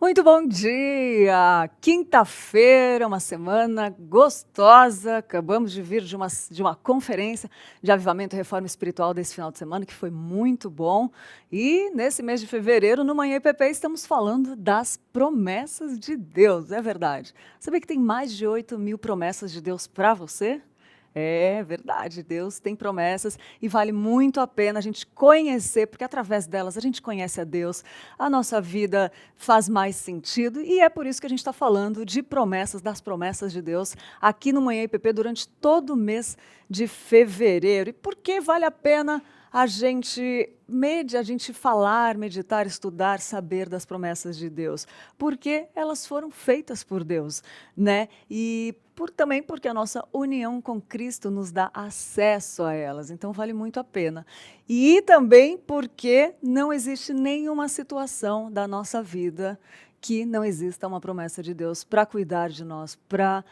Muito bom dia! Quinta-feira, uma semana gostosa. Acabamos de vir de uma conferência de avivamento e reforma espiritual desse final de semana, que foi muito bom. E nesse mês de fevereiro, no Manhã IPP, estamos falando das promessas de Deus, é verdade. Sabia que tem mais de 8.000 promessas de Deus para você? É verdade, Deus tem promessas e vale muito a pena a gente conhecer, porque através delas a gente conhece a Deus, a nossa vida faz mais sentido e é por isso que a gente está falando de promessas, das promessas de Deus, aqui no Manhã IPP durante todo o mês de fevereiro. E por que vale a pena a gente falar, meditar, estudar, saber das promessas de Deus? Porque elas foram feitas por Deus, né? E também porque a nossa união com Cristo nos dá acesso a elas, então vale muito a pena. E também porque não existe nenhuma situação da nossa vida que não exista uma promessa de Deus para cuidar de nós, para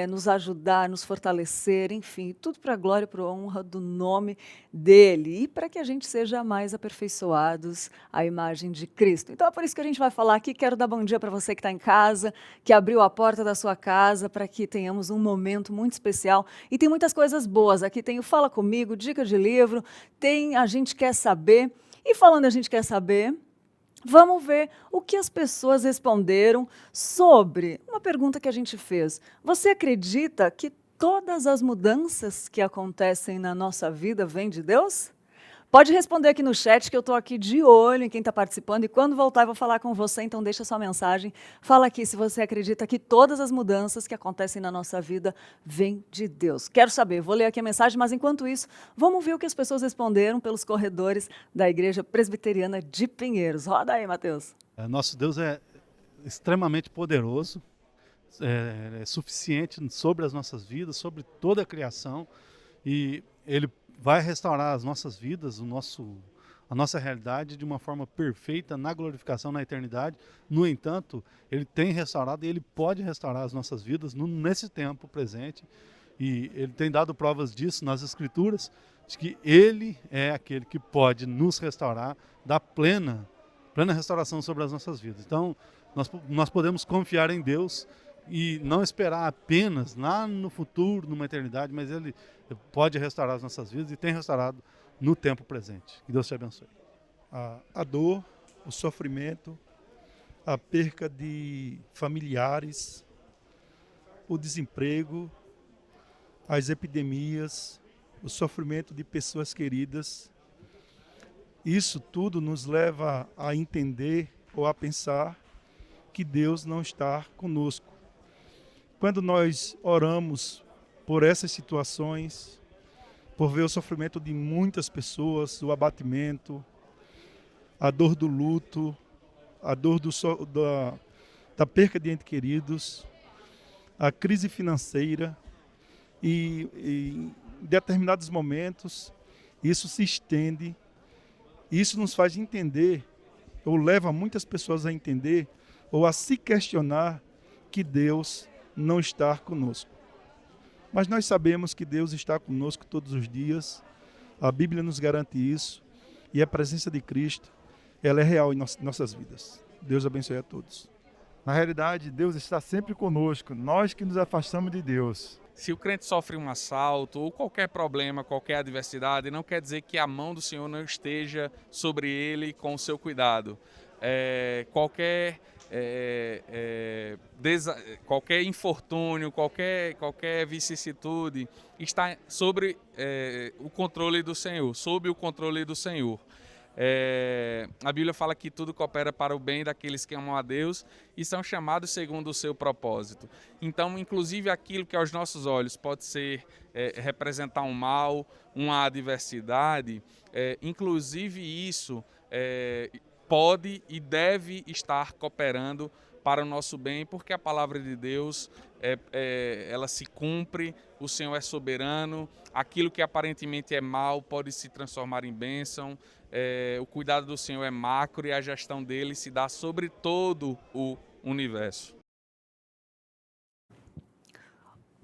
nos ajudar, nos fortalecer, enfim, tudo para a glória e para a honra do nome dele e para que a gente seja mais aperfeiçoados à imagem de Cristo. Então é por isso que a gente vai falar aqui. Quero dar bom dia para você que está em casa, que abriu a porta da sua casa, para que tenhamos um momento muito especial. E tem muitas coisas boas. Aqui tem o Fala Comigo, dica de livro, tem A Gente Quer Saber. E falando A Gente Quer Saber, vamos ver o que as pessoas responderam sobre uma pergunta que a gente fez. Você acredita que todas as mudanças que acontecem na nossa vida vêm de Deus? Pode responder aqui no chat, que eu estou aqui de olho em quem está participando, e quando voltar eu vou falar com você, então deixa sua mensagem. Fala aqui se você acredita que todas as mudanças que acontecem na nossa vida vêm de Deus. Quero saber, vou ler aqui a mensagem, mas enquanto isso, vamos ver o que as pessoas responderam pelos corredores da Igreja Presbiteriana de Pinheiros. Roda aí, Matheus. Nosso Deus é extremamente poderoso, é suficiente sobre as nossas vidas, sobre toda a criação, e Ele vai restaurar as nossas vidas, a nossa realidade de uma forma perfeita na glorificação, na eternidade. No entanto, Ele tem restaurado e Ele pode restaurar as nossas vidas nesse tempo presente, e Ele tem dado provas disso nas Escrituras, de que Ele é aquele que pode nos restaurar, dar plena restauração sobre as nossas vidas. Então, nós podemos confiar em Deus e não esperar apenas lá no futuro, numa eternidade, mas Ele pode restaurar as nossas vidas e tem restaurado no tempo presente. Que Deus te abençoe. A dor, o sofrimento, a perca de familiares, o desemprego, as epidemias, o sofrimento de pessoas queridas, isso tudo nos leva a entender ou a pensar que Deus não está conosco. Quando nós oramos por essas situações, por ver o sofrimento de muitas pessoas, o abatimento, a dor do luto, a dor da perca de entes queridos, a crise financeira, e em determinados momentos isso se estende, isso nos faz entender, ou leva muitas pessoas a entender, ou a se questionar que Deus não está conosco. Mas nós sabemos que Deus está conosco todos os dias, a Bíblia nos garante isso, e a presença de Cristo, ela é real em nossas vidas. Deus abençoe a todos. Na realidade, Deus está sempre conosco, nós que nos afastamos de Deus. Se o crente sofre um assalto ou qualquer problema, qualquer adversidade, não quer dizer que a mão do Senhor não esteja sobre ele com o seu cuidado. Qualquer infortúnio, qualquer vicissitude está sobre o controle do Senhor, sob o controle do Senhor. A Bíblia fala que tudo coopera para o bem daqueles que amam a Deus e são chamados segundo o seu propósito. Então, inclusive aquilo que aos nossos olhos pode ser representar um mal, uma adversidade, inclusive isso pode e deve estar cooperando para o nosso bem, porque a palavra de Deus ela se cumpre, o Senhor é soberano, aquilo que aparentemente é mal pode se transformar em bênção, o cuidado do Senhor é macro e a gestão dele se dá sobre todo o universo.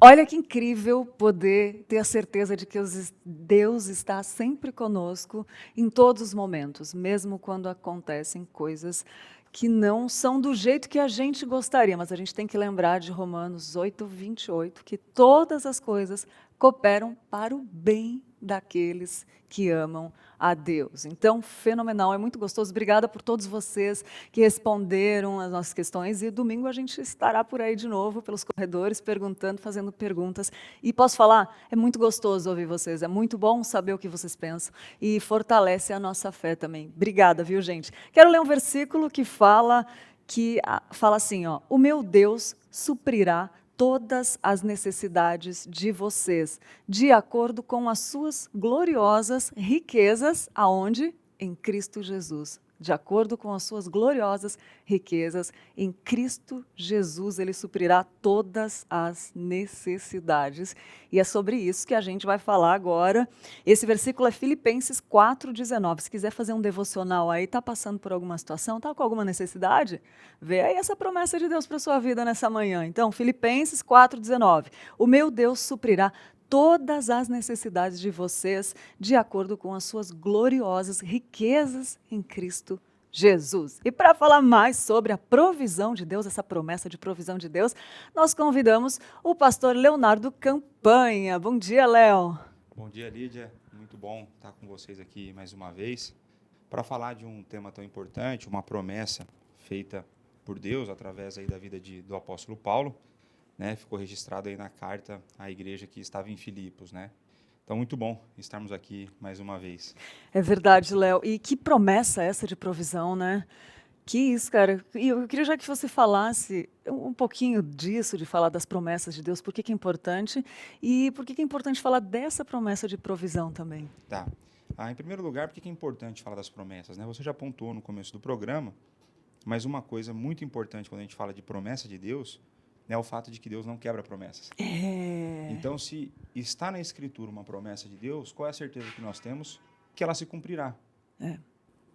Olha que incrível poder ter a certeza de que Deus está sempre conosco em todos os momentos, mesmo quando acontecem coisas que não são do jeito que a gente gostaria, mas a gente tem que lembrar de Romanos 8:28, que todas as coisas cooperam para o bem daqueles que amam a Deus. Então, fenomenal, é muito gostoso. Obrigada por todos vocês que responderam as nossas questões, e domingo a gente estará por aí de novo, pelos corredores, perguntando, fazendo perguntas. E posso falar, é muito gostoso ouvir vocês, é muito bom saber o que vocês pensam e fortalece a nossa fé também. Obrigada, viu, gente? Quero ler um versículo que fala assim, ó: o meu Deus suprirá todas as necessidades de vocês, de acordo com as suas gloriosas riquezas, aonde? Em Cristo Jesus. De acordo com as suas gloriosas riquezas, em Cristo Jesus, Ele suprirá todas as necessidades. E é sobre isso que a gente vai falar agora. Esse versículo é Filipenses 4:19. Se quiser fazer um devocional aí, está passando por alguma situação, está com alguma necessidade, vê aí essa promessa de Deus para a sua vida nessa manhã. Então, Filipenses 4:19. O meu Deus suprirá todas as necessidades de vocês, de acordo com as suas gloriosas riquezas em Cristo Jesus. E para falar mais sobre a provisão de Deus, essa promessa de provisão de Deus, nós convidamos o pastor Leonardo Campanha. Bom dia, Léo. Bom dia, Lídia. Muito bom estar com vocês aqui mais uma vez para falar de um tema tão importante, uma promessa feita por Deus através aí da vida do apóstolo Paulo, né? Ficou registrado aí na carta à igreja que estava em Filipos, né? Então, muito bom estarmos aqui mais uma vez. É verdade, Léo. E que promessa essa de provisão, né? Que isso, cara. E eu queria já que você falasse um pouquinho disso, de falar das promessas de Deus, por que é importante e por que é importante falar dessa promessa de provisão também. Tá. Em primeiro lugar, por que é importante falar das promessas, né? Você já apontou no começo do programa, mas uma coisa muito importante quando a gente fala de promessa de Deus é o fato de que Deus não quebra promessas. Então, se está na Escritura uma promessa de Deus, qual é a certeza que nós temos? Que ela se cumprirá.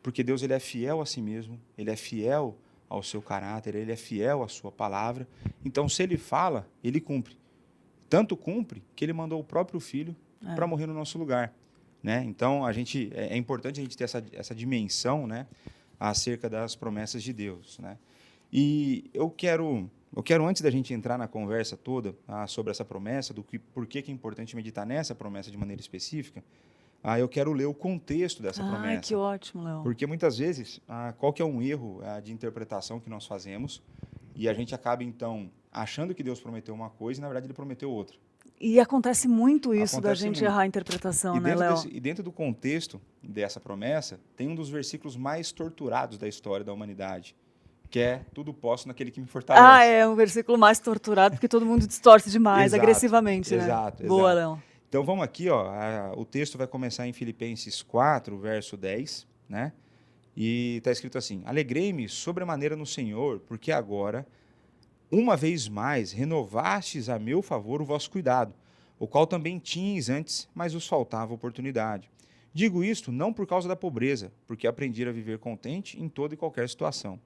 Porque Deus, ele é fiel a si mesmo, ele é fiel ao seu caráter, ele é fiel à sua palavra. Então, se ele fala, ele cumpre. Tanto cumpre que ele mandou o próprio Filho para morrer no nosso lugar, né? Então, é importante a gente ter essa dimensão, né, acerca das promessas de Deus, né? E eu quero, antes da gente entrar na conversa toda sobre essa promessa, por que é importante meditar nessa promessa de maneira específica, eu quero ler o contexto dessa promessa. Que ótimo, Léo. Porque muitas vezes, qual que é um erro de interpretação que nós fazemos, e a gente acaba, então, achando que Deus prometeu uma coisa e, na verdade, ele prometeu outra. E acontece muito isso da gente muito. errar a interpretação, né, Léo? E dentro do contexto dessa promessa, tem um dos versículos mais torturados da história da humanidade, que é: tudo posso naquele que me fortalece. É um versículo mais torturado, porque todo mundo distorce demais, agressivamente, né? Exato. Boa, Léo. Então, vamos aqui, o texto vai começar em Filipenses 4, verso 10, né? E está escrito assim: alegrei-me sobremaneira no Senhor, porque agora, uma vez mais, renovastes a meu favor o vosso cuidado, o qual também tinhas antes, mas vos faltava oportunidade. Digo isto não por causa da pobreza, porque aprendi a viver contente em toda e qualquer situação.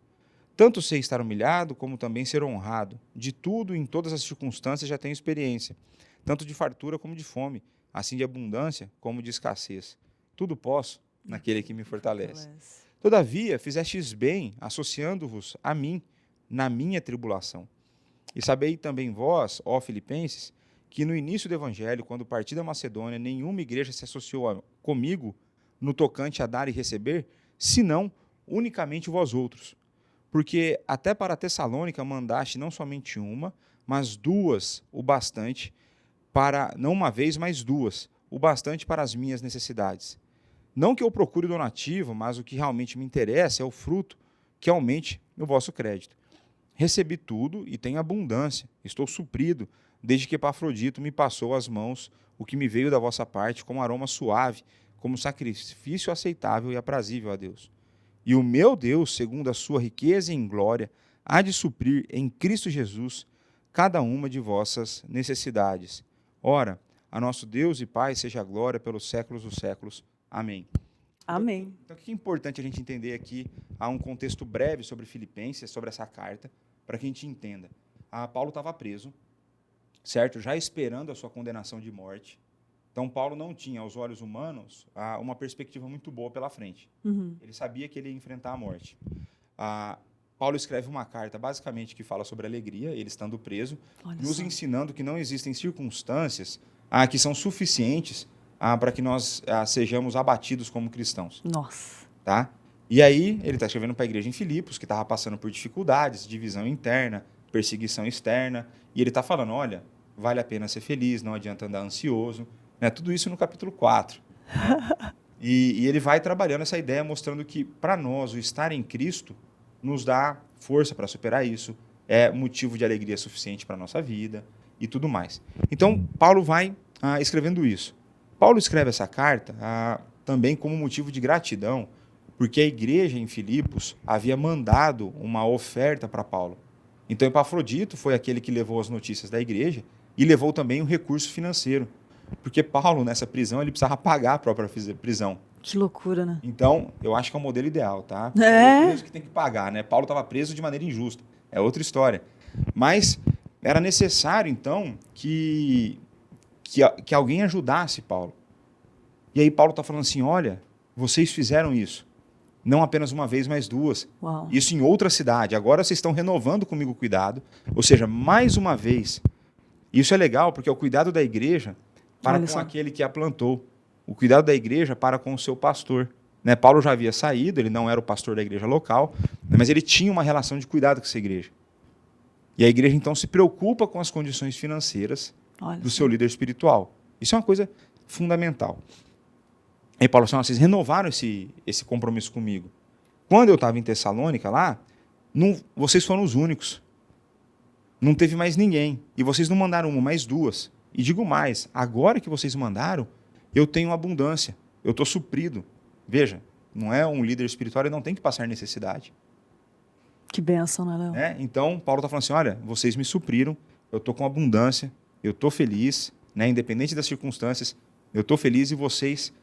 Tanto sei estar humilhado, como também ser honrado. De tudo, em todas as circunstâncias, já tenho experiência, tanto de fartura como de fome, assim de abundância como de escassez. Tudo posso naquele que me fortalece. Todavia, fizestes bem, associando-vos a mim na minha tribulação. E sabei também vós, ó Filipenses, que no início do Evangelho, quando parti da Macedônia, nenhuma igreja se associou comigo no tocante a dar e receber, senão unicamente vós outros. Porque até para Tessalônica mandaste não somente uma, mas duas, o bastante, não uma vez, mas duas, o bastante para as minhas necessidades. Não que eu procure donativo, mas o que realmente me interessa é o fruto que aumente o vosso crédito. Recebi tudo e tenho abundância, estou suprido, desde que Epafrodito me passou às mãos o que me veio da vossa parte como aroma suave, como sacrifício aceitável e aprazível a Deus. E o meu Deus, segundo a sua riqueza em glória, há de suprir em Cristo Jesus cada uma de vossas necessidades. Ora, a nosso Deus e Pai seja a glória pelos séculos dos séculos. Amém. Amém. Então, o que é importante a gente entender aqui? Há um contexto breve sobre Filipenses, sobre essa carta, para que a gente entenda. Paulo estava preso, certo? Já esperando a sua condenação de morte. Então, Paulo não tinha, aos olhos humanos, uma perspectiva muito boa pela frente. Ele sabia que ele ia enfrentar a morte. Paulo escreve uma carta, basicamente, que fala sobre alegria, ele estando preso, Olha nos só. ensinando que não existem circunstâncias que são suficientes para que nós sejamos abatidos como cristãos. Nossa. Tá? E aí, ele está escrevendo para a igreja em Filipos, que estava passando por dificuldades, divisão interna, perseguição externa, e ele está falando, olha, vale a pena ser feliz, não adianta andar ansioso, né? Tudo isso no capítulo 4. Né? E ele vai trabalhando essa ideia, mostrando que, para nós, o estar em Cristo nos dá força para superar isso, é motivo de alegria suficiente para a nossa vida e tudo mais. Então, Paulo vai escrevendo isso. Paulo escreve essa carta também como motivo de gratidão, porque a igreja em Filipos havia mandado uma oferta para Paulo. Então, Epafrodito foi aquele que levou as notícias da igreja e levou também um recurso financeiro, porque Paulo, nessa prisão, ele precisava pagar a própria prisão. Que loucura, né? Então, eu acho que é o modelo ideal, tá? É? O preso que tem que pagar, né? Paulo estava preso de maneira injusta. É outra história. Mas era necessário, então, que alguém ajudasse Paulo. E aí Paulo está falando assim, olha, vocês fizeram isso. Não apenas uma vez, mas duas. Uau. Isso em outra cidade. Agora vocês estão renovando comigo o cuidado. Ou seja, mais uma vez. Isso é legal, porque é o cuidado da igreja para Olha com só. aquele que a plantou. O cuidado da igreja para com o seu pastor. Né? Paulo já havia saído, ele não era o pastor da igreja local, mas ele tinha uma relação de cuidado com essa igreja. E a igreja, então, se preocupa com as condições financeiras Olha do só. seu líder espiritual. Isso é uma coisa fundamental. Aí Paulo falou, vocês renovaram esse compromisso comigo. Quando eu estava em Tessalônica lá, vocês foram os únicos. Não teve mais ninguém. E vocês não mandaram uma, mas duas. E digo mais, agora que vocês mandaram, eu tenho abundância. Eu estou suprido. Veja, não é um líder espiritual, ele não tem que passar necessidade. Que bênção, né, Léo? Né? Então, Paulo está falando assim, olha, vocês me supriram, eu estou com abundância, eu estou feliz, né? Independente das circunstâncias, eu estou feliz e vocês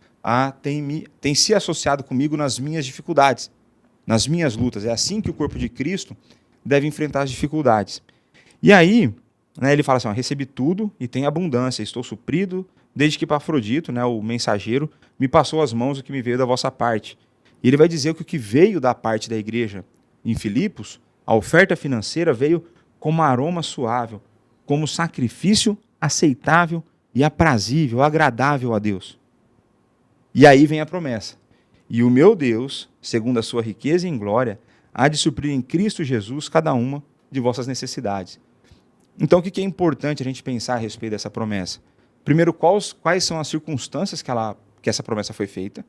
têm se associado comigo nas minhas dificuldades, nas minhas lutas. É assim que o corpo de Cristo deve enfrentar as dificuldades. E aí, né, ele fala assim, ó, recebi tudo e tenho abundância, estou suprido, desde que Epafrodito, né, o mensageiro, me passou às mãos o que me veio da vossa parte. E ele vai dizer que o que veio da parte da igreja em Filipos, a oferta financeira veio como aroma suave, como sacrifício aceitável e aprazível, agradável a Deus. E aí vem a promessa. E o meu Deus, segundo a sua riqueza em glória, há de suprir em Cristo Jesus cada uma de vossas necessidades. Então, o que é importante a gente pensar a respeito dessa promessa? Primeiro, quais são as circunstâncias que essa promessa foi feita?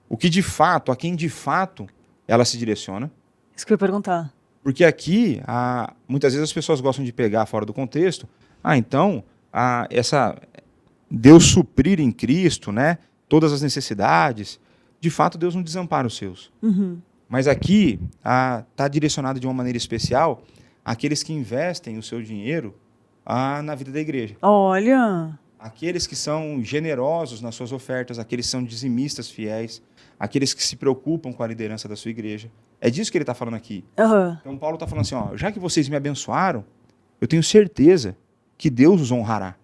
O que de fato, a quem de fato ela se direciona? Isso que eu ia perguntar. Porque aqui, muitas vezes as pessoas gostam de pegar fora do contexto. Então, Deus suprir em Cristo, né, todas as necessidades. De fato, Deus não desampara os seus. Uhum. Mas aqui está direcionado de uma maneira especial àqueles que investem o seu dinheiro na vida da igreja. Olha. Aqueles que são generosos nas suas ofertas, aqueles que são dizimistas fiéis, aqueles que se preocupam com a liderança da sua igreja. É disso que ele está falando aqui. Uhum. Então Paulo está falando assim, ó, já que vocês me abençoaram, eu tenho certeza que Deus os honrará.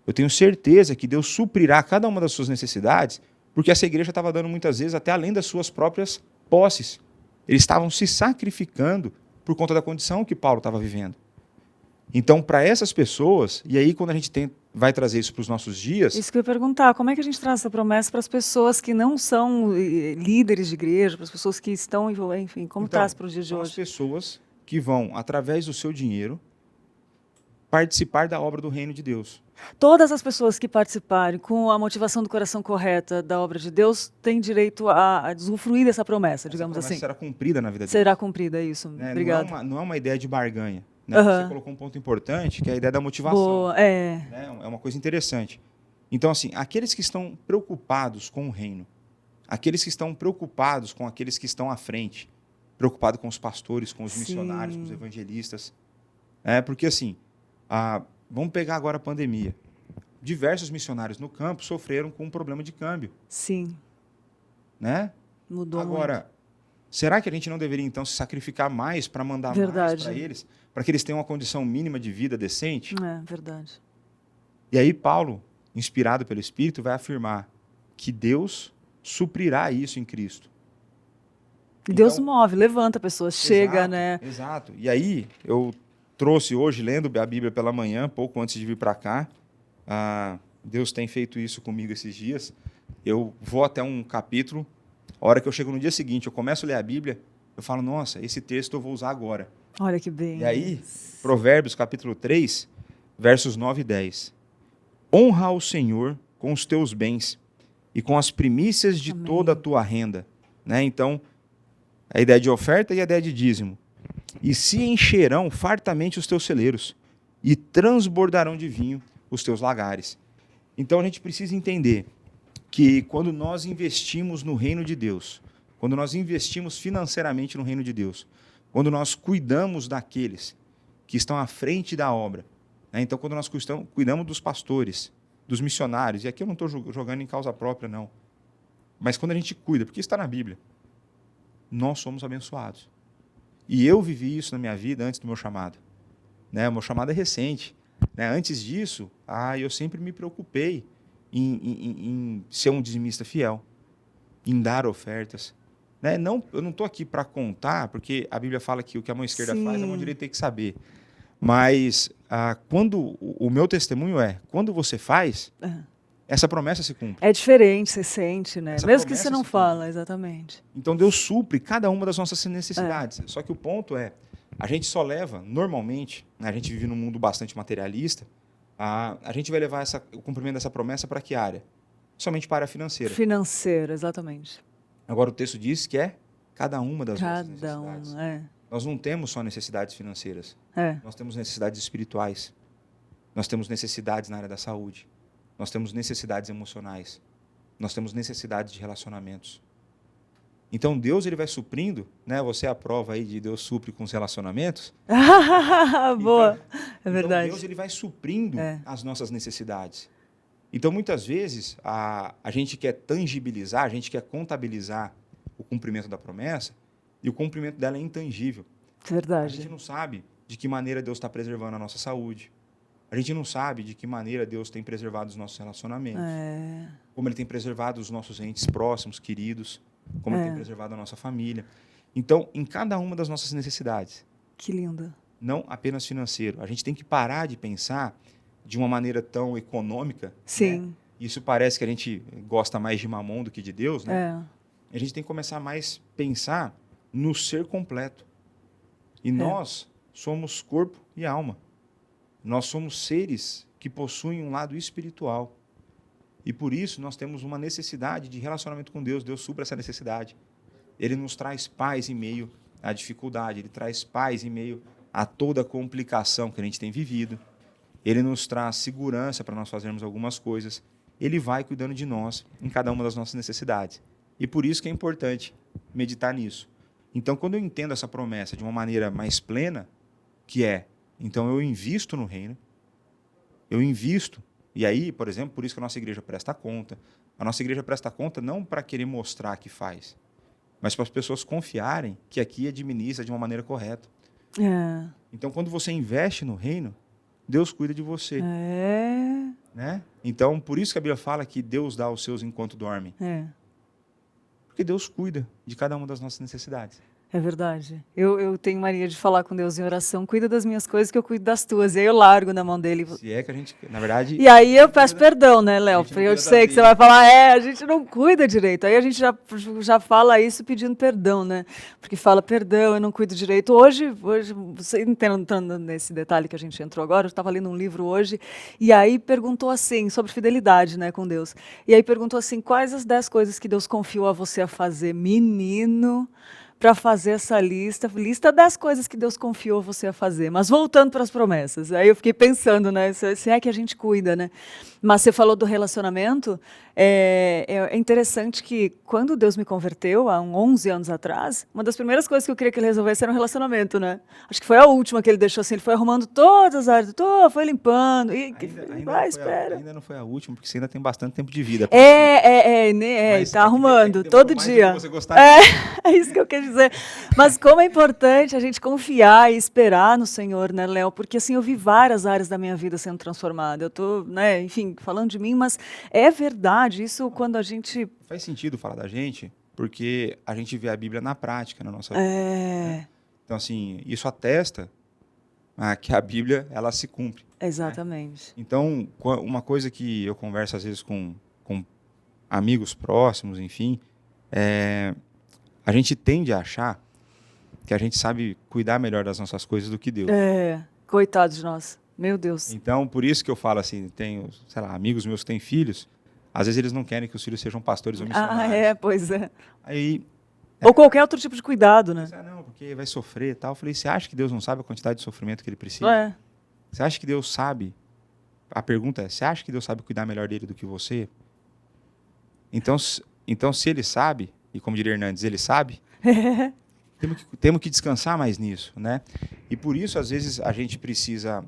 Eu tenho certeza que Deus suprirá cada uma das suas necessidades, porque essa igreja estava dando muitas vezes até além das suas próprias posses. Eles estavam se sacrificando por conta da condição que Paulo estava vivendo. Então, para essas pessoas, e aí quando a gente vai trazer isso para os nossos dias... Isso que eu ia perguntar, como é que a gente traz essa promessa para as pessoas que não são líderes de igreja, para as pessoas que estão, enfim, como então, traz para os dias de são hoje? as pessoas que vão, através do seu dinheiro, participar da obra do reino de Deus. Todas as pessoas que participarem com a motivação do coração correta da obra de Deus têm direito a usufruir dessa promessa, digamos Essa promessa assim. será cumprida na vida deles. Será cumprida, isso. Né? Obrigada. Não é uma ideia de barganha. Né? Uhum. Você colocou um ponto importante, que é a ideia da motivação. Boa, Né? É uma coisa interessante. Então, assim, aqueles que estão preocupados com o reino, aqueles que estão preocupados com aqueles que estão à frente, preocupados com os pastores, com os missionários, com os evangelistas. Porque, assim, vamos pegar agora a pandemia. Diversos missionários no campo sofreram com um problema de câmbio. Sim. Né? Mudou Agora, será que a gente não deveria, então, se sacrificar mais para mandar mais para eles? Para que eles tenham uma condição mínima de vida decente? É, verdade. E aí Paulo, inspirado pelo Espírito, vai afirmar que Deus suprirá isso em Cristo. Deus Então, move, levanta pessoas, chega, exato, né? Exato. E aí, eu trouxe hoje, lendo a Bíblia pela manhã, pouco antes de vir para cá. Deus tem feito isso comigo esses dias. Eu vou até um capítulo, a hora que eu chego no dia seguinte, eu começo a ler a Bíblia, eu falo, nossa, esse texto eu vou usar agora. Olha que bem. E aí, Provérbios, capítulo 3, versos 9 e 10. Honra ao Senhor com os teus bens e com as primícias de Amém. toda a tua renda. Né? Então, a ideia de oferta e a ideia de dízimo. E se encherão fartamente os teus celeiros e transbordarão de vinho os teus lagares. Então, a gente precisa entender que quando nós investimos no reino de Deus, quando nós investimos financeiramente no reino de Deus, quando nós cuidamos daqueles que estão à frente da obra, né? Então, quando nós cuidamos dos pastores, dos missionários, e aqui eu não estou jogando em causa própria, não, mas quando a gente cuida, porque isso está na Bíblia, nós somos abençoados. E eu vivi isso na minha vida antes do meu chamado. Né? O meu chamado é recente. Né? Antes disso, eu sempre me preocupei em ser um dizimista fiel, em dar ofertas. Né? Não, eu não estou aqui para contar, porque a Bíblia fala que o que a mão esquerda faz, a mão direita tem que saber. Mas quando o meu testemunho quando você faz, essa promessa se cumpre. É diferente, você sente, né? Essa Mesmo que promessa você não se fala, exatamente. Então Deus supre cada uma das nossas necessidades. Só que o ponto a gente só leva, normalmente, né, a gente vive num mundo bastante materialista, a gente vai levar o cumprimento dessa promessa para que área? Somente para a área financeira. Financeira, exatamente. Agora o texto diz que é cada uma das nossas Cada necessidades. uma, Nós não temos só necessidades financeiras. Nós temos necessidades espirituais. Nós temos necessidades na área da saúde. Nós temos necessidades emocionais. Nós temos necessidades de relacionamentos. Então Deus ele vai suprindo, né? Você é a prova aí de Deus supre com os relacionamentos. Boa, é verdade. Então Deus ele vai suprindo as nossas necessidades. Então muitas vezes a gente quer tangibilizar, a gente quer contabilizar o cumprimento da promessa e o cumprimento dela é intangível. Verdade. A gente não sabe de que maneira Deus está preservando a nossa saúde. A gente não sabe de que maneira Deus tem preservado os nossos relacionamentos. Como Ele tem preservado os nossos entes próximos, queridos. Como Ele tem preservado a nossa família. Então, em cada uma das nossas necessidades. Que linda. Não apenas financeiro. A gente tem que parar de pensar de uma maneira tão econômica. Sim. Né? Isso parece que a gente gosta mais de mamon do que de Deus, né? A gente tem que começar mais a pensar no ser completo. E nós somos corpo e alma. Nós somos seres que possuem um lado espiritual. E por isso nós temos uma necessidade de relacionamento com Deus. Deus supra essa necessidade. Ele nos traz paz em meio à dificuldade. Ele traz paz em meio a toda a complicação que a gente tem vivido. Ele nos traz segurança para nós fazermos algumas coisas. Ele vai cuidando de nós em cada uma das nossas necessidades. E por isso que é importante meditar nisso. Então, quando eu entendo essa promessa de uma maneira mais plena, então eu invisto no reino, eu invisto. E aí, por exemplo, por isso que a nossa igreja presta conta. A nossa igreja presta conta não para querer mostrar que faz, mas para as pessoas confiarem que aqui administra de uma maneira correta. Então, quando você investe no reino, Deus cuida de você. Né? Então, por isso que a Bíblia fala que Deus dá aos seus enquanto dormem. Porque Deus cuida de cada uma das nossas necessidades. É verdade. Eu tenho mania de falar com Deus em oração, cuida das minhas coisas que eu cuido das tuas. E aí eu largo na mão dele. Se é que a gente, na verdade... E aí eu peço perdão, né, Léo? Porque eu sei que você vai falar, a gente não cuida direito. Aí a gente já fala isso pedindo perdão, né? Porque fala, perdão, eu não cuido direito. Hoje você entrando nesse detalhe que a gente entrou agora, eu estava lendo um livro hoje, e aí perguntou assim, sobre fidelidade, né, com Deus. E aí perguntou assim, quais as 10 coisas que Deus confiou a você a fazer? Menino... para fazer essa lista das coisas que Deus confiou você a fazer. Mas voltando para as promessas, aí eu fiquei pensando, né, se é que a gente cuida, né? Mas você falou do relacionamento, é interessante que quando Deus me converteu, há uns 11 anos atrás, uma das primeiras coisas que eu queria que ele resolvesse era um relacionamento, né? Acho que foi a última que ele deixou assim, ele foi arrumando todas as áreas, foi limpando, e espera. Ainda não foi a última, porque você ainda tem bastante tempo de vida. Tá arrumando, todo dia. É isso que eu quero dizer. Mas como é importante a gente confiar e esperar no Senhor, né, Léo? Porque assim, eu vi várias áreas da minha vida sendo transformada. Eu tô, enfim, falando de mim, mas é verdade. Isso quando a gente... Faz sentido falar da gente, porque a gente vê a Bíblia na prática, na nossa vida. É, Então, assim, isso atesta que a Bíblia, ela se cumpre. exatamente. Então, uma coisa que eu converso às vezes com amigos próximos, enfim, a gente tende a achar que a gente sabe cuidar melhor das nossas coisas do que Deus. Coitados de nós. Meu Deus. Então, por isso que eu falo assim, tenho, sei lá, amigos meus que têm filhos, às vezes eles não querem que os filhos sejam pastores ou missionários. Pois é. Aí, Ou qualquer outro tipo de cuidado, né? não, porque vai sofrer e tal. Eu falei, você acha que Deus não sabe a quantidade de sofrimento que ele precisa? É. Você acha que Deus sabe? A pergunta é, você acha que Deus sabe cuidar melhor dele do que você? Então se ele sabe, e como diria Hernandes, ele sabe, temos que descansar mais nisso, né? E por isso, às vezes, a gente precisa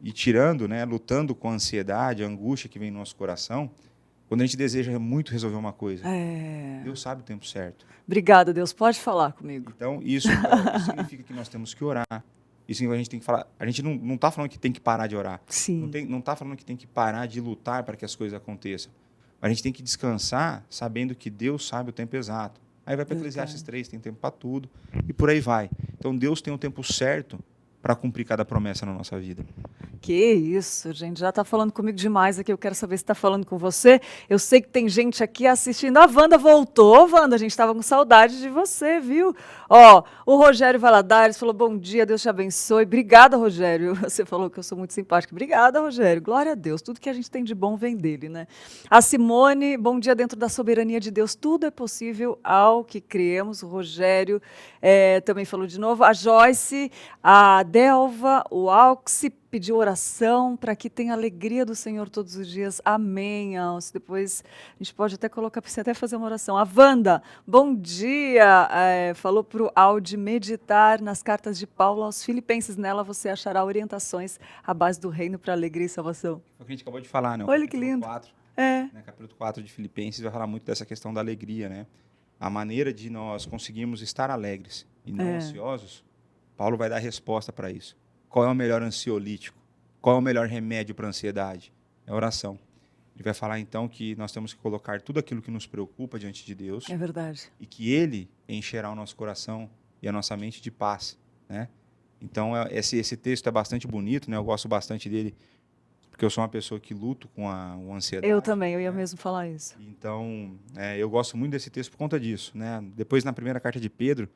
ir tirando, né, lutando com a ansiedade, a angústia que vem no nosso coração, quando a gente deseja muito resolver uma coisa. Deus sabe o tempo certo. Obrigada, Deus. Pode falar comigo. Então, isso significa que nós temos que orar. Isso a gente tem que falar. A gente não está falando que tem que parar de orar. Sim. Não está falando que tem que parar de lutar para que as coisas aconteçam. Mas a gente tem que descansar sabendo que Deus sabe o tempo exato. Aí vai para Eclesiastes 3, tem tempo para tudo. E por aí vai. Então, Deus tem o tempo certo para cumprir cada promessa na nossa vida. Que isso, gente. Já está falando comigo demais aqui. Eu quero saber se está falando com você. Eu sei que tem gente aqui assistindo. A Wanda voltou. Wanda, a gente estava com saudade de você, viu? Ó, o Rogério Valadares falou, bom dia, Deus te abençoe. Obrigada, Rogério. Você falou que eu sou muito simpática. Obrigada, Rogério. Glória a Deus. Tudo que a gente tem de bom vem dele, né? A Simone, bom dia, dentro da soberania de Deus. Tudo é possível ao que criemos. O Rogério também falou de novo. A Joyce, a Delva, o Alxi, pediu oração para que tenha alegria do Senhor todos os dias. Amém, Alce. Depois a gente pode até colocar para você até fazer uma oração. A Wanda, bom dia. Falou para o Audi meditar nas cartas de Paulo aos Filipenses. Nela você achará orientações à base do reino para alegria e salvação. É o que a gente acabou de falar, né? O Olha que capítulo lindo. 4, É. né? Capítulo 4 de Filipenses vai falar muito dessa questão da alegria, né? A maneira de nós conseguirmos estar alegres e não ansiosos, Paulo vai dar resposta para isso. Qual é o melhor ansiolítico? Qual é o melhor remédio para a ansiedade? É a oração. Ele vai falar, então, que nós temos que colocar tudo aquilo que nos preocupa diante de Deus. É verdade. E que Ele encherá o nosso coração e a nossa mente de paz, né? Então, esse texto é bastante bonito, né? Eu gosto bastante dele, porque eu sou uma pessoa que luto com a ansiedade. Eu também, eu ia mesmo falar isso. Então, eu gosto muito desse texto por conta disso, né? Depois, na primeira carta de Pedro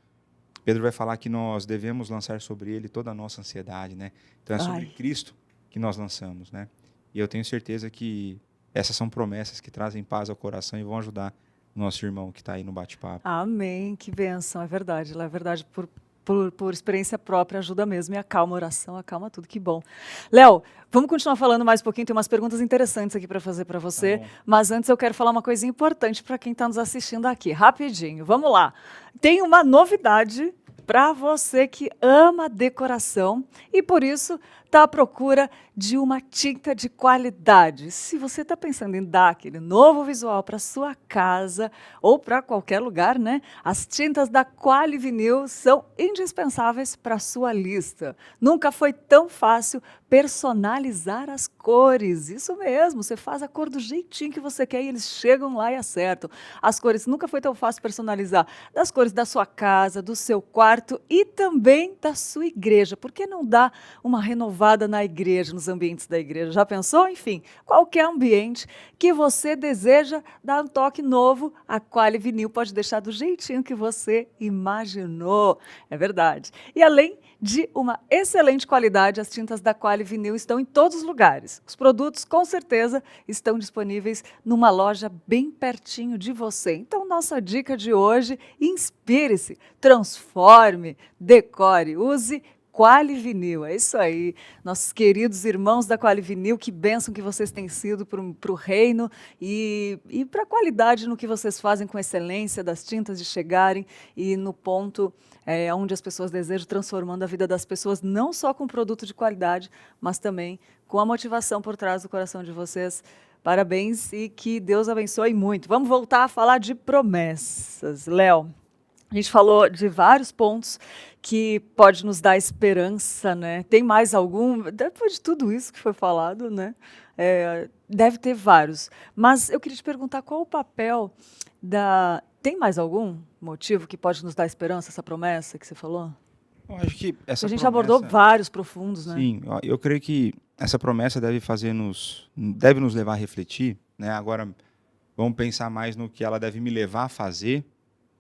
vai falar que nós devemos lançar sobre ele toda a nossa ansiedade, né? Então, é sobre Cristo que nós lançamos, né? E eu tenho certeza que essas são promessas que trazem paz ao coração e vão ajudar o nosso irmão que está aí no bate-papo. Amém, que bênção, é verdade. É verdade, por experiência própria, ajuda mesmo. E acalma a oração, acalma tudo, que bom. Léo, vamos continuar falando mais um pouquinho, tem umas perguntas interessantes aqui para fazer para você, mas antes eu quero falar uma coisa importante para quem está nos assistindo aqui, rapidinho. Vamos lá. Tem uma novidade para você que ama decoração e, por isso, está à procura de uma tinta de qualidade. Se você está pensando em dar aquele novo visual para sua casa ou para qualquer lugar, né? As tintas da Qualivinil são indispensáveis para a sua lista. Nunca foi tão fácil personalizar as cores. Isso mesmo, você faz a cor do jeitinho que você quer e eles chegam lá e acertam. As cores nunca foi tão fácil personalizar das cores da sua casa, do seu quarto e também da sua igreja. Por que não dar uma renovada na igreja, nos ambientes da igreja? Já pensou? Enfim, qualquer ambiente que você deseja dar um toque novo, a Qualivinil pode deixar do jeitinho que você imaginou. É verdade. E além de uma excelente qualidade, as tintas da Qualivinil estão em todos os lugares. Os produtos, com certeza, estão disponíveis numa loja bem pertinho de você. Então, nossa dica de hoje, inspire-se, transforme, decore, use Qualivinil. É isso aí, nossos queridos irmãos da Qualivinil, que bênção que vocês têm sido para o reino e para a qualidade no que vocês fazem com excelência, das tintas de chegarem e no ponto onde as pessoas desejam, transformando a vida das pessoas, não só com produto de qualidade, mas também com a motivação por trás do coração de vocês. Parabéns e que Deus abençoe muito. Vamos voltar a falar de promessas. Léo, a gente falou de vários pontos que pode nos dar esperança, né? Tem mais algum? Depois de tudo isso que foi falado, né? Deve ter vários. Mas eu queria te perguntar qual o papel da Tem mais algum motivo que pode nos dar esperança, essa promessa que você falou? Eu acho que essa A gente promessa, abordou vários profundos, né? sim, eu creio que essa promessa deve nos levar a refletir, né? Agora, vamos pensar mais no que ela deve me levar a fazer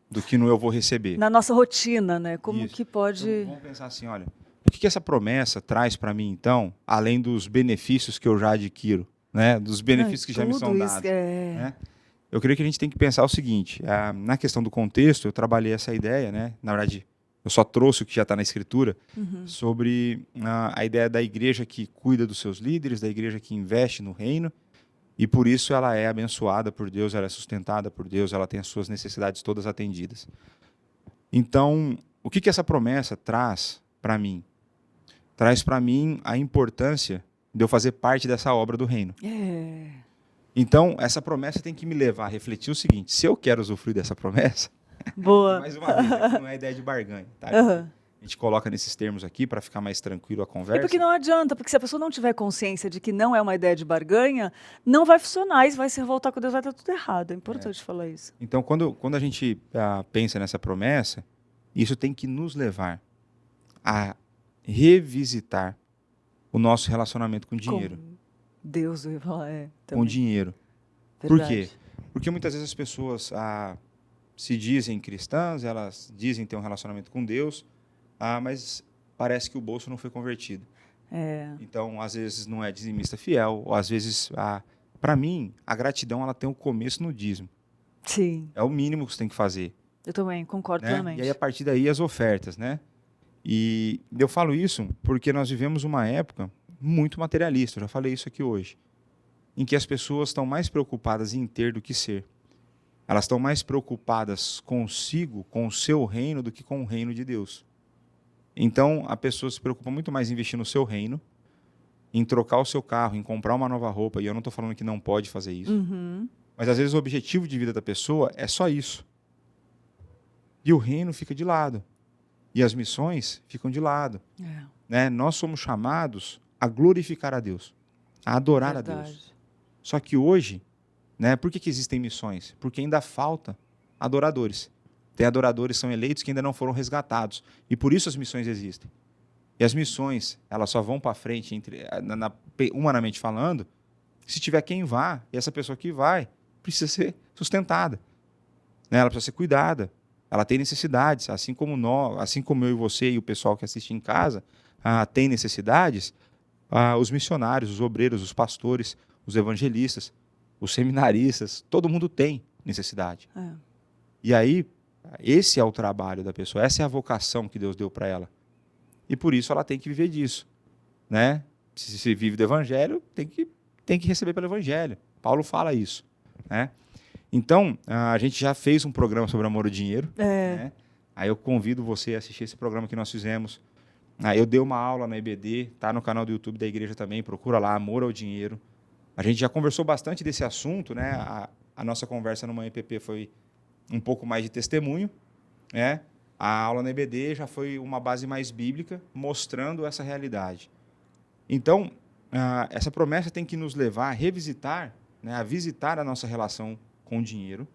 do que no eu vou receber. Na nossa rotina, né? Como Isso. que pode... Então, vamos pensar assim, olha, o que essa promessa traz para mim, então, além dos benefícios que eu já adquiro, né? Dos benefícios que já me são tudo dados, isso é... né? Eu creio que a gente tem que pensar o seguinte, na questão do contexto, eu trabalhei essa ideia, né? Na verdade, eu só trouxe o que já está na Escritura, sobre a ideia da igreja que cuida dos seus líderes, da igreja que investe no reino, e por isso ela é abençoada por Deus, ela é sustentada por Deus, ela tem as suas necessidades todas atendidas. Então, o que essa promessa traz para mim? Traz para mim a importância de eu fazer parte dessa obra do reino. Então, essa promessa tem que me levar a refletir o seguinte, se eu quero usufruir dessa promessa, Boa. mais uma vez, aqui não é ideia de barganha, tá? A gente coloca nesses termos aqui para ficar mais tranquilo a conversa. E porque não adianta, porque se a pessoa não tiver consciência de que não é uma ideia de barganha, não vai funcionar e vai se revoltar com Deus, vai estar tudo errado. É importante falar isso. Então, quando a gente pensa nessa promessa, isso tem que nos levar a revisitar o nosso relacionamento com o dinheiro. Com Deus, eu ia falar, Com o dinheiro. Por quê? Porque muitas vezes as pessoas se dizem cristãs, elas dizem ter um relacionamento com Deus, mas parece que o bolso não foi convertido. Então, às vezes não é dizimista fiel, ou às vezes, para mim, a gratidão ela tem um começo no dízimo. Sim. É o mínimo que você tem que fazer. Eu também concordo plenamente. E aí, a partir daí, as ofertas, né? E eu falo isso porque nós vivemos uma época muito materialista, eu já falei isso aqui hoje, em que as pessoas estão mais preocupadas em ter do que ser. Elas estão mais preocupadas consigo, com o seu reino, do que com o reino de Deus. Então, a pessoa se preocupa muito mais em investir no seu reino, em trocar o seu carro, em comprar uma nova roupa, e eu não estou falando que não pode fazer isso, mas às vezes o objetivo de vida da pessoa é só isso. E o reino fica de lado. E as missões ficam de lado. Né? Nós somos chamados a glorificar a Deus, a adorar a Deus. Só que hoje, né, por que existem missões? Porque ainda falta adoradores. Tem adoradores que são eleitos que ainda não foram resgatados. E por isso as missões existem. E as missões, elas só vão para frente, humanamente falando, se tiver quem vá, e essa pessoa que vai precisa ser sustentada. Né? Ela precisa ser cuidada. Ela tem necessidades, assim como eu e você e o pessoal que assiste em casa tem necessidades, os missionários, os obreiros, os pastores, os evangelistas, os seminaristas, todo mundo tem necessidade. E aí, esse é o trabalho da pessoa, essa é a vocação que Deus deu para ela. E por isso ela tem que viver disso. Né? Se você vive do evangelho, tem que receber pelo evangelho. Paulo fala isso. Né? Então, a gente já fez um programa sobre amor ao dinheiro. Né? Aí eu convido você a assistir esse programa que nós fizemos. Eu dei uma aula na EBD, tá no canal do YouTube da igreja também, procura lá, Amor ao Dinheiro. A gente já conversou bastante desse assunto, né? A nossa conversa no Manhã EPP foi um pouco mais de testemunho, né? A aula na EBD já foi uma base mais bíblica, mostrando essa realidade. Então, essa promessa tem que nos levar a revisitar, né? A visitar a nossa relação com o dinheiro,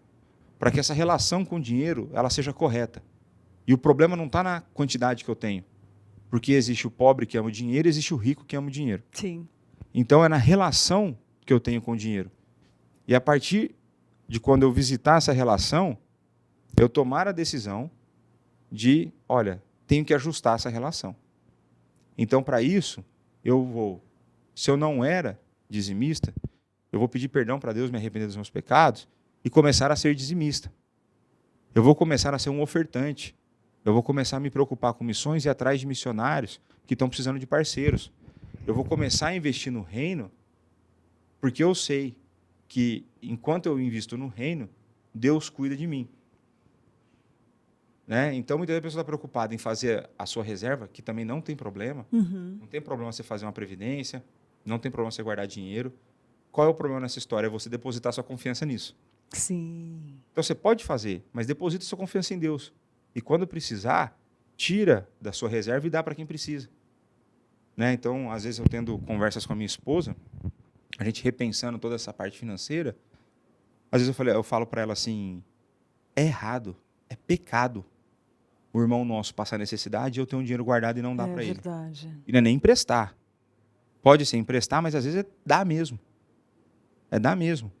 para que essa relação com o dinheiro ela seja correta. E o problema não está na quantidade que eu tenho, porque existe o pobre que ama o dinheiro e existe o rico que ama o dinheiro. Sim. Então é na relação que eu tenho com o dinheiro. E a partir de quando eu visitar essa relação, eu tomar a decisão de, olha, tenho que ajustar essa relação. Então, para isso, se eu não era dizimista, eu vou pedir perdão para Deus, me arrepender dos meus pecados e começar a ser dizimista. Eu vou começar a ser um ofertante. Eu vou começar a me preocupar com missões e ir atrás de missionários que estão precisando de parceiros. Eu vou começar a investir no reino, porque eu sei que, enquanto eu invisto no reino, Deus cuida de mim. Né? Então, muitas vezes a pessoa está preocupada em fazer a sua reserva, que também não tem problema. Não tem problema você fazer uma previdência, não tem problema você guardar dinheiro. Qual é o problema nessa história? É você depositar sua confiança nisso. Sim. Então, você pode fazer, mas deposita sua confiança em Deus. E quando precisar, tira da sua reserva e dá para quem precisa. Né? Então, às vezes, eu tendo conversas com a minha esposa, a gente repensando toda essa parte financeira, às vezes eu falo para ela assim, É errado, é pecado o irmão nosso passar necessidade e eu ter um dinheiro guardado e não dar para ele. É verdade. E não é nem emprestar. Pode ser emprestar, mas às vezes é dar mesmo. É dar mesmo.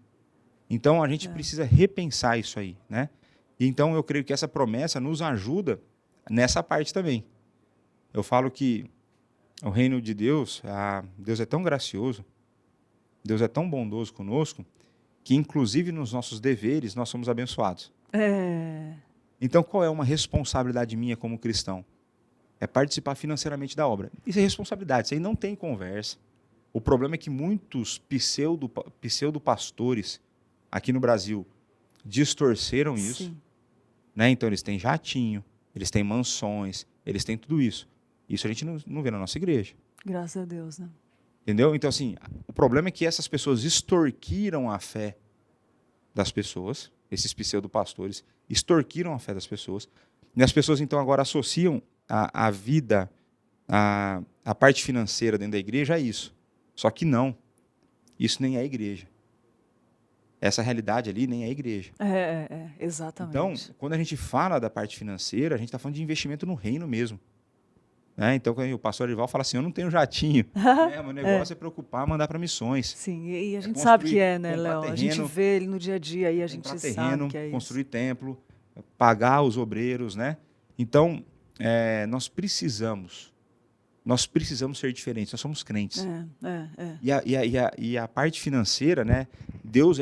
Então a gente precisa repensar isso aí, né? E então eu creio que essa promessa nos ajuda nessa parte também. Eu falo que o reino de Deus, Deus é tão gracioso, Deus é tão bondoso conosco, que inclusive nos nossos deveres nós somos abençoados. Então qual é uma responsabilidade minha como cristão? É participar financeiramente da obra. Isso é responsabilidade, isso aí não tem conversa. O problema é que muitos pseudo-pastores aqui no Brasil distorceram isso. Sim. Né? Então eles têm jatinho, eles têm mansões, eles têm tudo isso. Isso a gente não vê na nossa igreja. Graças a Deus, né? Entendeu? Então, assim, o problema é que essas pessoas extorquiram a fé das pessoas, esses pseudo-pastores, extorquiram a fé das pessoas, e as pessoas, então, agora associam a vida, a parte financeira dentro da igreja a isso. Só que não. Isso nem é igreja. Essa realidade ali nem é igreja. Exatamente. Então, quando a gente fala da parte financeira, a gente está falando de investimento no reino mesmo. Né? Então, quando o pastor Arival fala assim, eu não tenho jatinho. Meu negócio é preocupar, mandar para missões. Sim, e a gente sabe que é, né, Léo? Terreno, a gente vê ele no dia a dia e a gente terreno, sabe que é construir isso. templo, pagar os obreiros, né? Então, nós precisamos ser diferentes, nós somos crentes. E a parte financeira, né? Deus,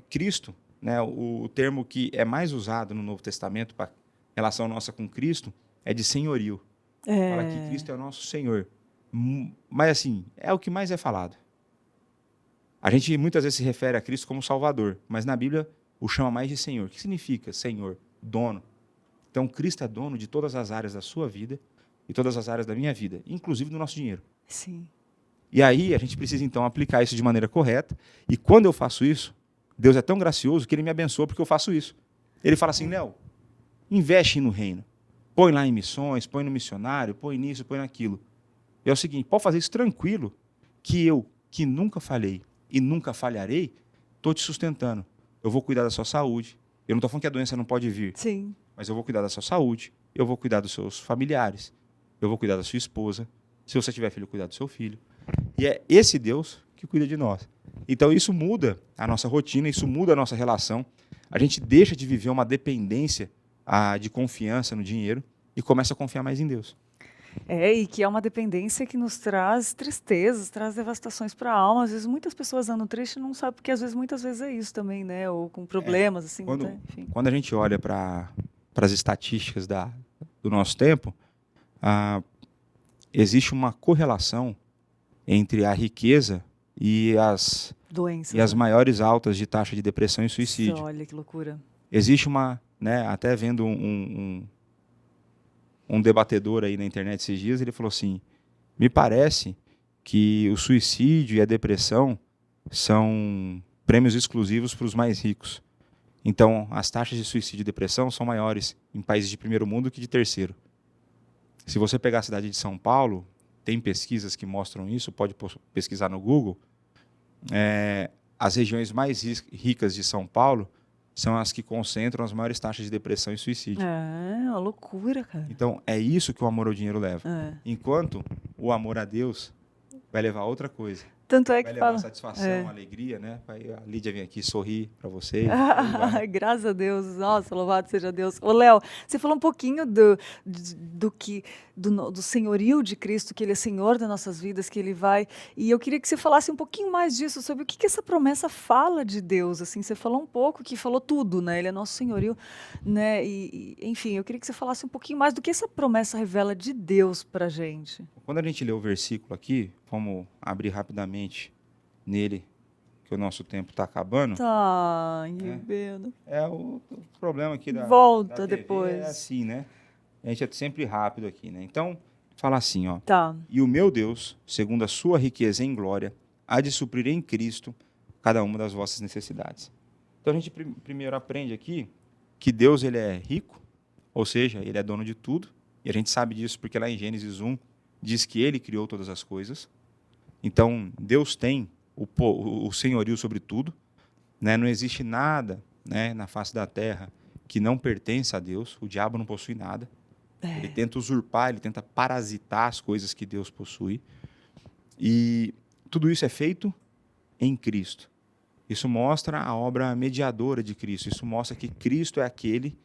Cristo, né? O termo que é mais usado no Novo Testamento para relação nossa com Cristo é de senhorio. Fala que Cristo é o nosso Senhor. Mas assim, é o que mais é falado. A gente muitas vezes se refere a Cristo como Salvador, mas na Bíblia o chama mais de Senhor. O que significa Senhor? Dono. Então Cristo é dono de todas as áreas da sua vida e todas as áreas da minha vida, inclusive do nosso dinheiro. Sim. E aí a gente precisa então aplicar isso de maneira correta. E quando eu faço isso, Deus é tão gracioso que Ele me abençoa porque eu faço isso. Ele fala assim, Léo, investe no reino. Põe lá em missões, põe no missionário, põe nisso, põe naquilo. E é o seguinte, pode fazer isso tranquilo, que eu, que nunca falhei e nunca falharei, estou te sustentando. Eu vou cuidar da sua saúde. Eu não estou falando que a doença não pode vir. Sim. Mas eu vou cuidar da sua saúde, eu vou cuidar dos seus familiares, eu vou cuidar da sua esposa. Se você tiver filho, cuidar do seu filho. E é esse Deus que cuida de nós. Então isso muda a nossa rotina, isso muda a nossa relação. A gente deixa de viver uma dependência de confiança no dinheiro e começa a confiar mais em Deus. E que é uma dependência que nos traz tristezas, traz devastações para a alma. Às vezes muitas pessoas andam tristes e não sabem, porque muitas vezes é isso também, né? Ou com problemas, assim. Enfim. Quando a gente olha para as estatísticas do nosso tempo, existe uma correlação entre a riqueza e as doenças, e as maiores altas de taxa de depressão e suicídio. Nossa, olha que loucura. Existe até vendo um debatedor aí na internet esses dias, ele falou assim, me parece que o suicídio e a depressão são prêmios exclusivos para os mais ricos. Então, as taxas de suicídio e depressão são maiores em países de primeiro mundo que de terceiro. Se você pegar a cidade de São Paulo, tem pesquisas que mostram isso, pode pesquisar no Google, as regiões mais ricas de São Paulo são as que concentram as maiores taxas de depressão e suicídio. É uma loucura, cara. Então, é isso que o amor ao dinheiro leva. Enquanto o amor a Deus vai levar a outra coisa. Tanto é vai que levar satisfação, alegria, né? A Lídia vem aqui sorrir para vocês. Graças a Deus. Nossa, louvado seja Deus. Ô, Léo, você falou um pouquinho do senhorio de Cristo, que Ele é Senhor das nossas vidas, que Ele vai... E eu queria que você falasse um pouquinho mais disso, sobre o que essa promessa fala de Deus. Assim, você falou um pouco, que falou tudo, né? Ele é nosso senhorio, né? Enfim, eu queria que você falasse um pouquinho mais do que essa promessa revela de Deus pra gente. Quando a gente lê o versículo aqui, vamos abrir rapidamente nele, que o nosso tempo está acabando. Tá, Ribeiro. O problema aqui da Volta da TV depois. é assim, né? A gente é sempre rápido aqui, né? Então, fala assim, ó. Tá. E o meu Deus, segundo a sua riqueza em glória, há de suprir em Cristo cada uma das vossas necessidades. Então, a gente primeiro aprende aqui que Deus, ele é rico, ou seja, ele é dono de tudo. E a gente sabe disso porque lá em Gênesis 1 diz que ele criou todas as coisas. Então, Deus tem o senhorio sobre tudo, né? Não existe nada, né, na face da terra que não pertence a Deus. O diabo não possui nada. Ele tenta usurpar, ele tenta parasitar as coisas que Deus possui. E tudo isso é feito em Cristo. Isso mostra a obra mediadora de Cristo. Isso mostra que Cristo é aquele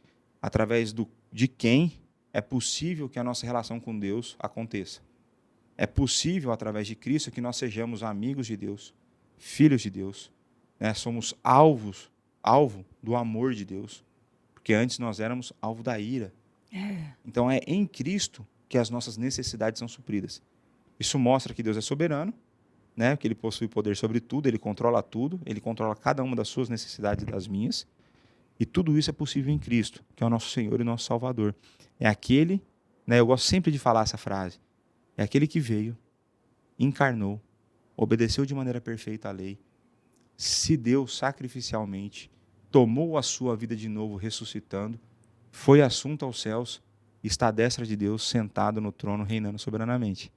através de quem é possível que a nossa relação com Deus aconteça. É possível, através de Cristo, que nós sejamos amigos de Deus, filhos de Deus, né? Somos alvo do amor de Deus, porque antes nós éramos alvo da ira. Então é em Cristo que as nossas necessidades são supridas. Isso mostra que Deus é soberano, né? Que Ele possui poder sobre tudo, Ele controla tudo, Ele controla cada uma das suas necessidades e das minhas. E tudo isso é possível em Cristo, que é o nosso Senhor e nosso Salvador. É aquele, né? Eu gosto sempre de falar essa frase, é aquele que veio, encarnou, obedeceu de maneira perfeita à lei, se deu sacrificialmente, tomou a sua vida de novo ressuscitando, foi assunto aos céus, está à destra de Deus, sentado no trono, reinando soberanamente.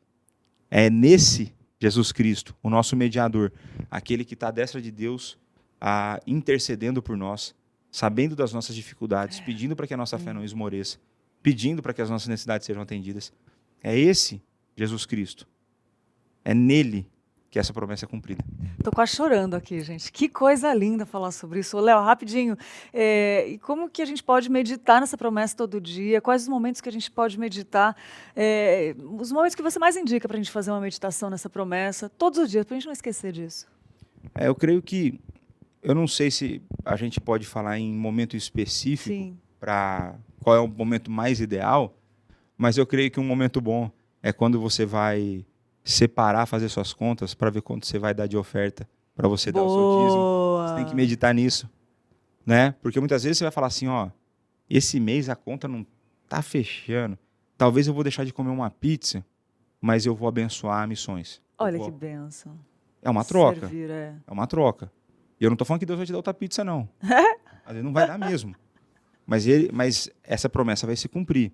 É nesse Jesus Cristo, o nosso mediador, aquele que está à destra de Deus, intercedendo por nós, sabendo das nossas dificuldades, pedindo para que a nossa fé não esmoreça, pedindo para que as nossas necessidades sejam atendidas. É esse Jesus Cristo. É nele que essa promessa é cumprida. Tô quase chorando aqui, gente. Que coisa linda falar sobre isso. Ô, Léo, rapidinho, e como que a gente pode meditar nessa promessa todo dia? Quais os momentos que a gente pode meditar? Os momentos que você mais indica para a gente fazer uma meditação nessa promessa, todos os dias, para a gente não esquecer disso. Eu creio que, eu não sei se a gente pode falar em momento específico para qual é o momento mais ideal, mas eu creio que um momento bom é quando você vai separar, fazer suas contas para ver quanto você vai dar de oferta para você dar o seu dízimo. Você tem que meditar nisso, né? Porque muitas vezes você vai falar assim, ó, esse mês a conta não tá fechando. Talvez eu vou deixar de comer uma pizza, mas eu vou abençoar missões. Olha que bênção. É uma troca. Servir, É uma troca. E eu não tô falando que Deus vai te dar outra pizza, não. Às vezes não vai dar mesmo. Mas essa promessa vai se cumprir.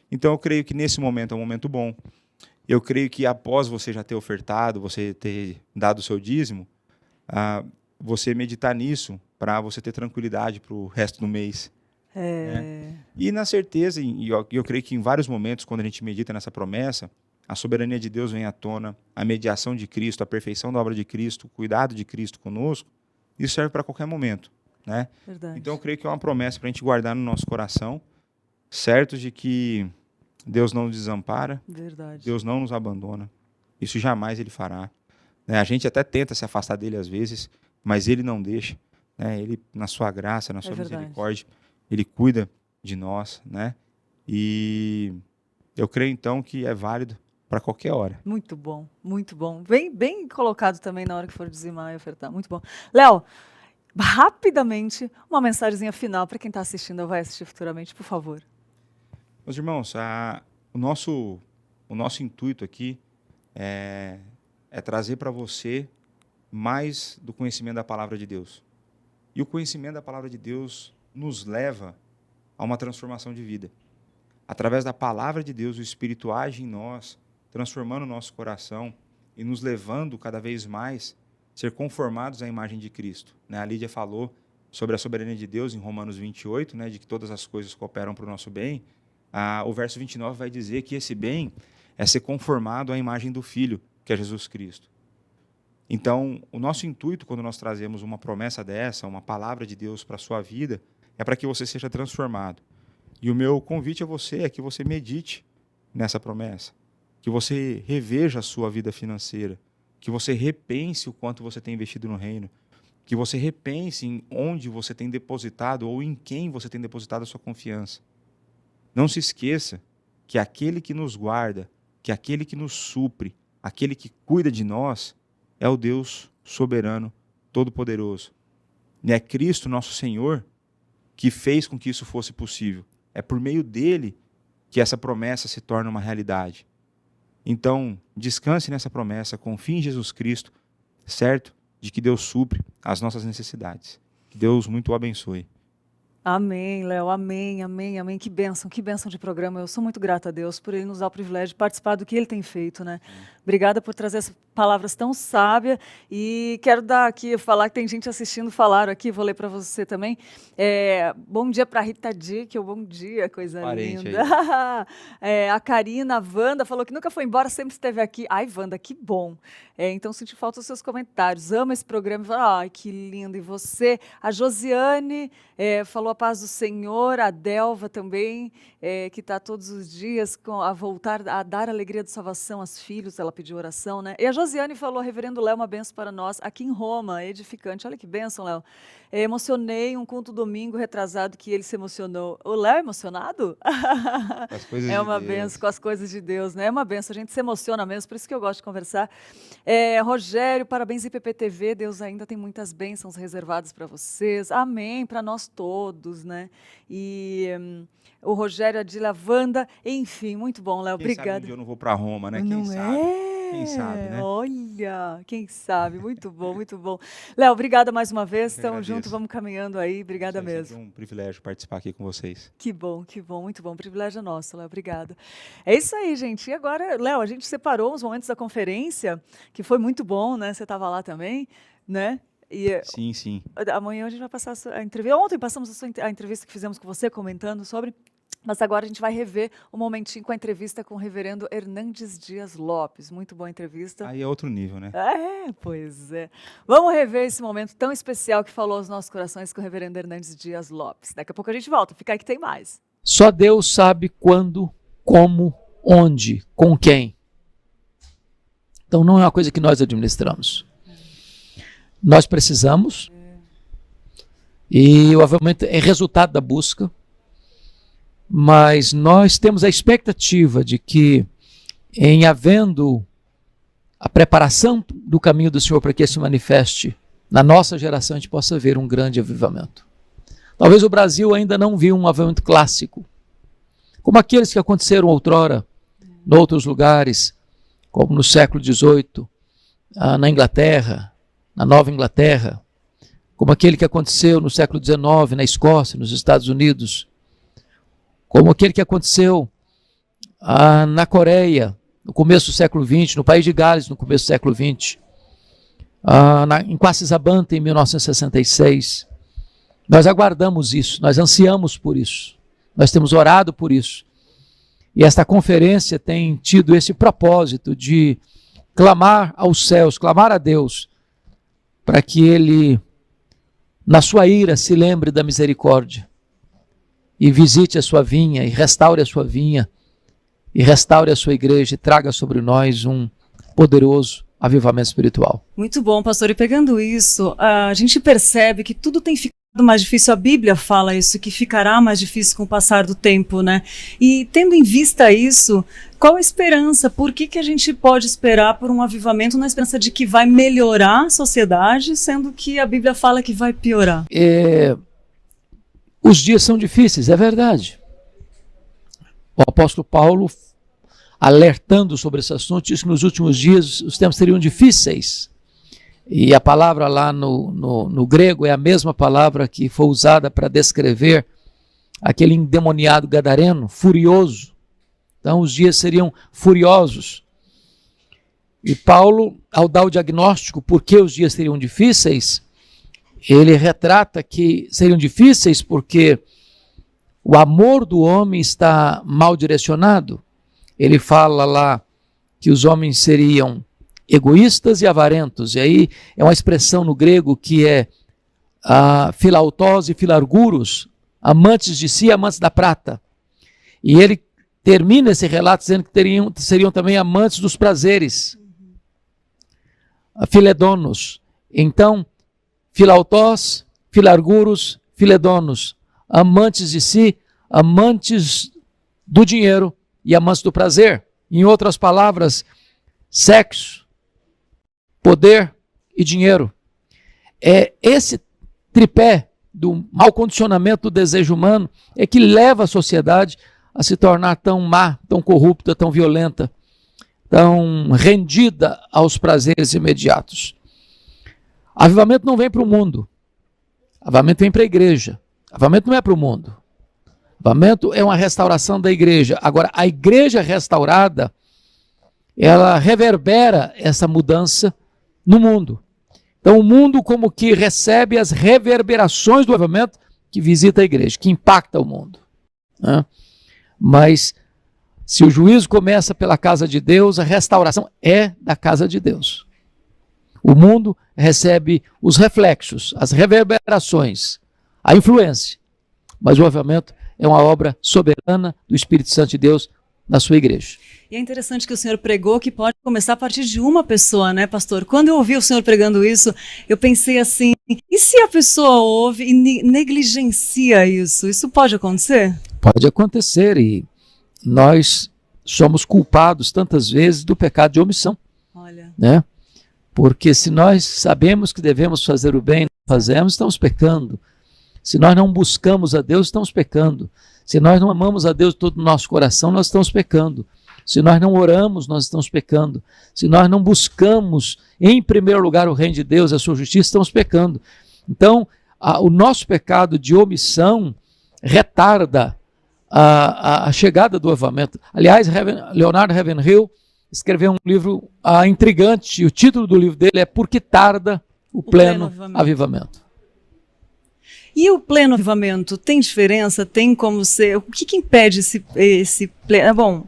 Então eu creio que nesse momento é um momento bom. Eu creio que após você já ter ofertado, você ter dado o seu dízimo, você meditar nisso para você ter tranquilidade para o resto do mês. Né? E na certeza, e eu creio que em vários momentos, quando a gente medita nessa promessa, a soberania de Deus vem à tona, a mediação de Cristo, a perfeição da obra de Cristo, o cuidado de Cristo conosco, isso serve para qualquer momento. Né? Verdade. Então eu creio que é uma promessa para a gente guardar no nosso coração, certos de que Deus não nos desampara, Verdade. Deus não nos abandona, isso jamais Ele fará. Né? A gente até tenta se afastar dele às vezes, mas Ele não deixa. Né? Ele, na sua graça, na sua misericórdia, Ele cuida de nós. Né? E eu creio então que é válido para qualquer hora. Muito bom, muito bom. Bem colocado também na hora que for dizimar e ofertar. Muito bom. Léo, rapidamente, uma mensagenzinha final para quem está assistindo ou vai assistir futuramente, por favor. Meus irmãos, o nosso intuito aqui é trazer para você mais do conhecimento da palavra de Deus. E o conhecimento da palavra de Deus nos leva a uma transformação de vida. Através da palavra de Deus, o Espírito age em nós, transformando o nosso coração e nos levando cada vez mais a ser conformados à imagem de Cristo. Né? A Lídia falou sobre a soberania de Deus em Romanos 28, né, de que todas as coisas cooperam para o nosso bem. O verso 29 vai dizer que esse bem é ser conformado à imagem do Filho, que é Jesus Cristo. Então, o nosso intuito, quando nós trazemos uma promessa dessa, uma palavra de Deus para a sua vida, é para que você seja transformado. E o meu convite a você é que você medite nessa promessa, que você reveja a sua vida financeira, que você repense o quanto você tem investido no reino, que você repense em onde você tem depositado ou em quem você tem depositado a sua confiança. Não se esqueça que aquele que nos guarda, que aquele que nos supre, aquele que cuida de nós, é o Deus soberano, todo-poderoso. E é Cristo, nosso Senhor, que fez com que isso fosse possível. É por meio dele que essa promessa se torna uma realidade. Então, descanse nessa promessa, confie em Jesus Cristo, certo? De que Deus supre as nossas necessidades. Que Deus muito o abençoe. Amém, Léo, amém, amém, amém. Que bênção de programa. Eu sou muito grata a Deus por Ele nos dar o privilégio de participar do que Ele tem feito, né? Obrigada por trazer essas palavras tão sábias. E quero dar aqui, falar que tem gente assistindo, falaram aqui, vou ler para você também. Bom dia para Rita Dick, bom dia, coisa Parente linda. A Karina, a Wanda, falou que nunca foi embora, sempre esteve aqui. Ai, Wanda, que bom. Então, senti falta dos seus comentários. Amo esse programa. Ai, que lindo. E você? A Josiane falou a paz do Senhor. A Delva também, que está todos os dias a voltar a dar a alegria de salvação aos filhos. Ela pediu oração, né? E a Josiane falou, reverendo Léo, uma benção para nós aqui em Roma, edificante. Olha que benção, Léo. Emocionei um culto domingo retrasado que ele se emocionou. O Léo é emocionado? As coisas É uma de Deus. benção com as coisas de Deus, né? É uma benção, a gente se emociona mesmo, por isso que eu gosto de conversar. Rogério, parabéns IPPTV, Deus ainda tem muitas bênçãos reservadas para vocês. Amém, para nós todos, né? E o Rogério, a Dília, Wanda, enfim, muito bom, Léo, Quem sabe um obrigada. dia eu não vou para Roma, né? Quem Não sabe? é? Quem sabe, né? Olha, quem sabe, muito bom, muito bom. Léo, obrigada mais uma vez, Eu estamos agradeço. juntos, vamos caminhando aí, obrigada É sempre mesmo. um privilégio participar aqui com vocês. Que bom, muito bom. O privilégio é nosso, Léo. Obrigada. É isso aí, gente. E agora, Léo, a gente separou os momentos da conferência, que foi muito bom, né? Você estava lá também, né? E Sim, sim. amanhã a gente vai passar a entrevista. Ontem passamos a entrevista que fizemos com você, comentando sobre. Mas agora a gente vai rever um momentinho com a entrevista com o reverendo Hernandes Dias Lopes. Muito boa entrevista. Aí é outro nível, né? Pois é. Vamos rever esse momento tão especial que falou aos nossos corações com o reverendo Hernandes Dias Lopes. Daqui a pouco a gente volta. Fica aí que tem mais. Só Deus sabe quando, como, onde, com quem. Então não é uma coisa que nós administramos. Nós precisamos, e o avivamento é resultado da busca, mas nós temos a expectativa de que, em havendo a preparação do caminho do Senhor para que isso se manifeste na nossa geração, a gente possa ver um grande avivamento. Talvez o Brasil ainda não viu um avivamento clássico, como aqueles que aconteceram outrora, em outros lugares, como no século XVIII, na Inglaterra, na Nova Inglaterra, como aquele que aconteceu no século XIX, na Escócia, nos Estados Unidos, como aquele que aconteceu na Coreia, no começo do século XX, no país de Gales, no começo do século XX, em Quacisabanta, em 1966. Nós aguardamos isso, nós ansiamos por isso, nós temos orado por isso. E esta conferência tem tido esse propósito de clamar aos céus, clamar a Deus, para que Ele, na sua ira, se lembre da misericórdia e visite a sua vinha, e restaure a sua vinha, e restaure a sua igreja, e traga sobre nós um poderoso avivamento espiritual. Muito bom, pastor. E pegando isso, a gente percebe que tudo tem ficado mais difícil. A Bíblia fala isso, que ficará mais difícil com o passar do tempo, né? E tendo em vista isso, qual a esperança? Por que a gente pode esperar por um avivamento na esperança de que vai melhorar a sociedade, sendo que a Bíblia fala que vai piorar? Os dias são difíceis, é verdade. O apóstolo Paulo, alertando sobre esse assunto, diz que nos últimos dias os tempos seriam difíceis. E a palavra lá no grego é a mesma palavra que foi usada para descrever aquele endemoniado gadareno, furioso. Então os dias seriam furiosos. E Paulo, ao dar o diagnóstico por que os dias seriam difíceis, ele retrata que seriam difíceis porque o amor do homem está mal direcionado. Ele fala lá que os homens seriam egoístas e avarentos. E aí é uma expressão no grego que é filautós e filarguros, amantes de si, amantes da prata. E ele termina esse relato dizendo que seriam também amantes dos prazeres, filedonos. Então, filautós, filarguros, filedonos, amantes de si, amantes do dinheiro e amantes do prazer. Em outras palavras, sexo, poder e dinheiro. Esse tripé do mau condicionamento do desejo humano é que leva a sociedade a se tornar tão má, tão corrupta, tão violenta, tão rendida aos prazeres imediatos. Avivamento não vem para o mundo, avivamento vem para a igreja. Avivamento não é para o mundo. Avivamento é uma restauração da igreja. Agora, a igreja restaurada, ela reverbera essa mudança no mundo. Então, o mundo como que recebe as reverberações do avivamento que visita a igreja, que impacta o mundo, né? Mas, se o juízo começa pela casa de Deus, a restauração é da casa de Deus. O mundo recebe os reflexos, as reverberações, a influência. Mas o avivamento é uma obra soberana do Espírito Santo de Deus na sua igreja. E é interessante que o senhor pregou que pode começar a partir de uma pessoa, né, pastor? Quando eu ouvi o senhor pregando isso, eu pensei assim, e se a pessoa ouve e negligencia isso? Isso pode acontecer? Pode acontecer, e nós somos culpados tantas vezes do pecado de omissão. Olha. Né? Porque se nós sabemos que devemos fazer o bem e não fazemos, estamos pecando. Se nós não buscamos a Deus, estamos pecando. Se nós não amamos a Deus de todo o nosso coração, nós estamos pecando. Se nós não oramos, nós estamos pecando. Se nós não buscamos, em primeiro lugar, o reino de Deus, a sua justiça, estamos pecando. Então, o nosso pecado de omissão retarda a chegada do avivamento. Aliás, Leonard Ravenhill escreveu um livro intrigante, e o título do livro dele é Por que tarda o pleno avivamento? E o pleno avivamento, tem diferença? Tem como ser? O que impede esse pleno? Bom,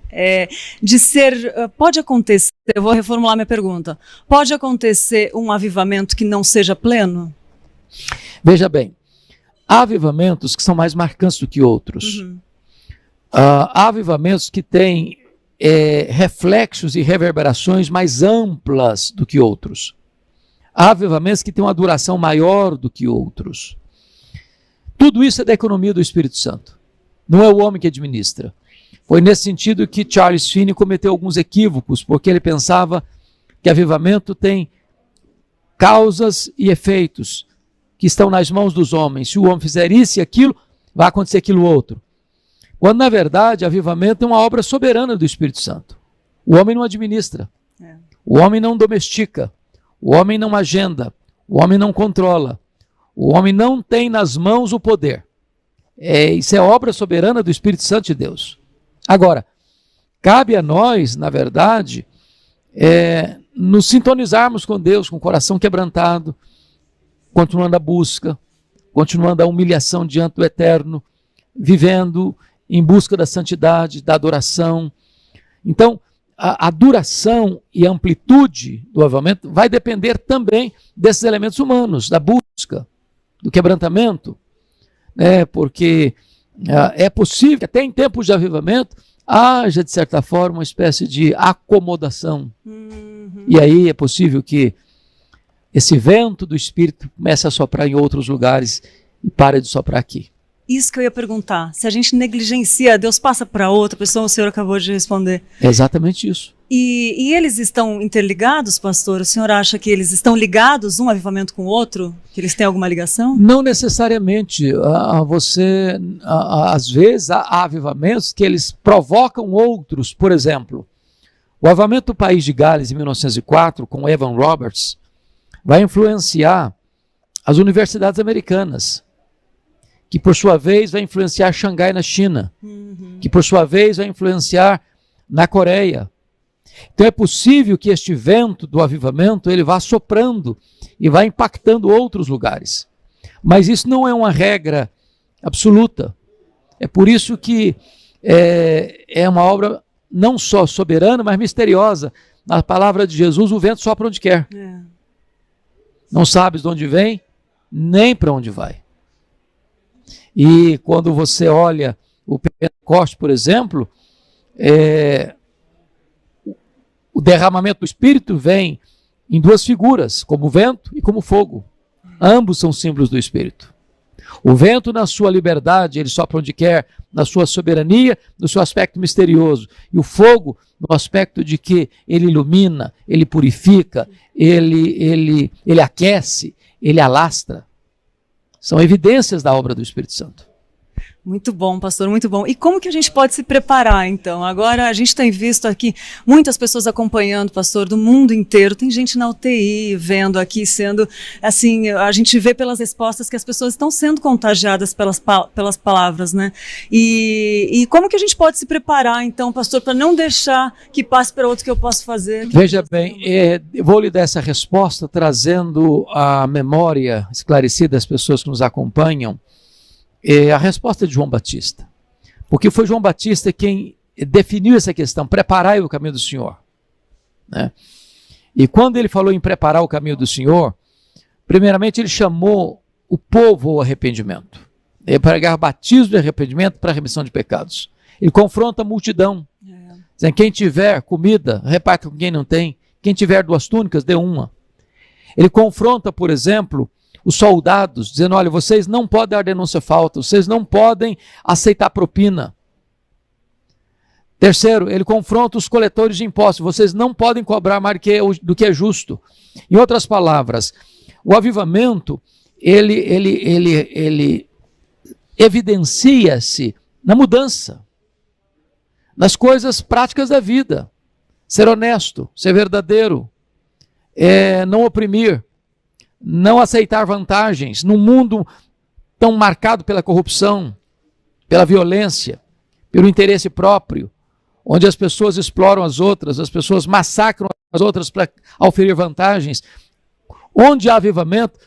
de ser... Pode acontecer, eu vou reformular minha pergunta, pode acontecer um avivamento que não seja pleno? Veja bem, há avivamentos que são mais marcantes do que outros. Uhum. Há avivamentos que têm reflexos e reverberações mais amplas do que outros. Há avivamentos que têm uma duração maior do que outros. Tudo isso é da economia do Espírito Santo. Não é o homem que administra. Foi nesse sentido que Charles Finney cometeu alguns equívocos, porque ele pensava que avivamento tem causas e efeitos que estão nas mãos dos homens. Se o homem fizer isso e aquilo, vai acontecer aquilo outro. Quando, na verdade, avivamento é uma obra soberana do Espírito Santo. O homem não administra. O homem não domestica. O homem não agenda. O homem não controla. O homem não tem nas mãos o poder. Isso é obra soberana do Espírito Santo de Deus. Agora, cabe a nós, na verdade, nos sintonizarmos com Deus, com o coração quebrantado, continuando a busca, continuando a humilhação diante do Eterno, vivendo em busca da santidade, da adoração. Então, a duração e a amplitude do avivamento vai depender também desses elementos humanos, da busca, do quebrantamento, né? Porque é possível que até em tempos de avivamento haja, de certa forma, uma espécie de acomodação. Uhum. E aí é possível que esse vento do Espírito comece a soprar em outros lugares e pare de soprar aqui. Isso que eu ia perguntar. Se a gente negligencia, Deus passa para outra pessoa, o senhor acabou de responder. É exatamente isso. E eles estão interligados, pastor? O senhor acha que eles estão ligados, um avivamento com o outro? Que eles têm alguma ligação? Não necessariamente. Às vezes, há avivamentos que eles provocam outros. Por exemplo, o avivamento do País de Gales, em 1904, com Evan Roberts, vai influenciar as universidades americanas, que por sua vez vai influenciar Xangai na China, que por sua vez vai influenciar na Coreia. Então é possível que este vento do avivamento ele vá soprando e vá impactando outros lugares. Mas isso não é uma regra absoluta. É por isso que é uma obra não só soberana, mas misteriosa. Na palavra de Jesus, o vento sopra onde quer. Não sabes de onde vem, nem para onde vai. E quando você olha o Pentecoste, por exemplo, o derramamento do Espírito vem em duas figuras, como vento e como fogo. Ambos são símbolos do Espírito. O vento, na sua liberdade, ele sopra onde quer, na sua soberania, no seu aspecto misterioso. E o fogo, no aspecto de que ele ilumina, ele purifica, ele aquece, ele alastra. São evidências da obra do Espírito Santo. Muito bom, pastor, muito bom. E como que a gente pode se preparar, então? Agora, a gente tem visto aqui muitas pessoas acompanhando, pastor, do mundo inteiro. Tem gente na UTI vendo aqui, sendo, assim, a gente vê pelas respostas que as pessoas estão sendo contagiadas pelas palavras, né? E como que a gente pode se preparar, então, pastor, para não deixar que passe para outro que eu posso fazer? Veja bem, eu vou lhe dar essa resposta trazendo à memória esclarecida das pessoas que nos acompanham, a resposta de João Batista, porque foi João Batista quem definiu essa questão: preparai o caminho do Senhor, né? E quando ele falou em preparar o caminho do Senhor, primeiramente ele chamou o povo ao arrependimento, pregar batismo de arrependimento para a remissão de pecados. Ele confronta a multidão, dizendo: quem tiver comida, reparta com quem não tem, quem tiver 2 túnicas, dê uma. Ele confronta, por exemplo, os soldados, dizendo: olha, vocês não podem dar denúncia falsa, vocês não podem aceitar propina. Terceiro, ele confronta os coletores de impostos: vocês não podem cobrar mais do que é justo. Em outras palavras, o avivamento, ele evidencia-se na mudança, nas coisas práticas da vida. Ser honesto, ser verdadeiro, não oprimir, não aceitar vantagens num mundo tão marcado pela corrupção, pela violência, pelo interesse próprio, onde as pessoas exploram as outras, as pessoas massacram as outras para oferir vantagens. Onde há avivamento,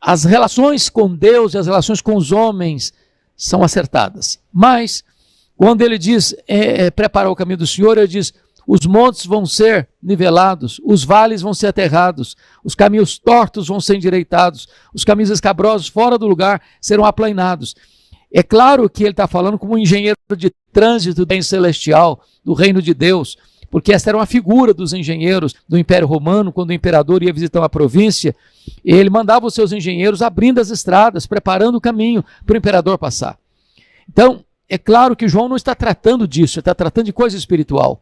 as relações com Deus e as relações com os homens são acertadas. Mas, quando ele diz preparar o caminho do Senhor, ele diz: os montes vão ser nivelados, os vales vão ser aterrados, os caminhos tortos vão ser endireitados, os caminhos escabrosos fora do lugar serão aplainados. É claro que ele está falando como um engenheiro de trânsito do bem celestial, do reino de Deus, porque essa era uma figura dos engenheiros do Império Romano. Quando o imperador ia visitar uma província, ele mandava os seus engenheiros abrindo as estradas, preparando o caminho para o imperador passar. Então, é claro que João não está tratando disso, ele está tratando de coisa espiritual.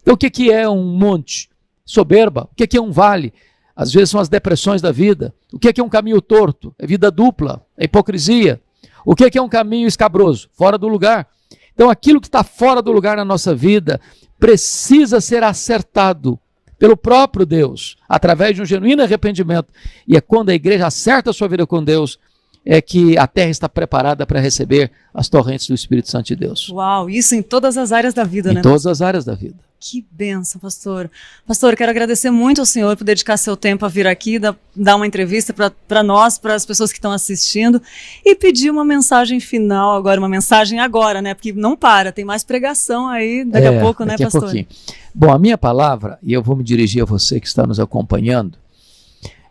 Então, o que é um monte? Soberba. O que é um vale? Às vezes são as depressões da vida. O que é um caminho torto? É vida dupla, é hipocrisia. O que é um caminho escabroso? Fora do lugar. Então, aquilo que está fora do lugar na nossa vida precisa ser acertado pelo próprio Deus, através de um genuíno arrependimento. E é quando a igreja acerta a sua vida com Deus, é que a terra está preparada para receber as torrentes do Espírito Santo de Deus. Uau, isso em todas as áreas da vida, né? Em todas as áreas da vida. Que bênção, pastor. Pastor, quero agradecer muito ao senhor por dedicar seu tempo a vir aqui, dar uma entrevista para nós, para as pessoas que estão assistindo, e pedir uma mensagem final agora, né? Porque não para, tem mais pregação aí daqui a pouco, né, pastor? Pouquinho. Bom, a minha palavra, e eu vou me dirigir a você que está nos acompanhando,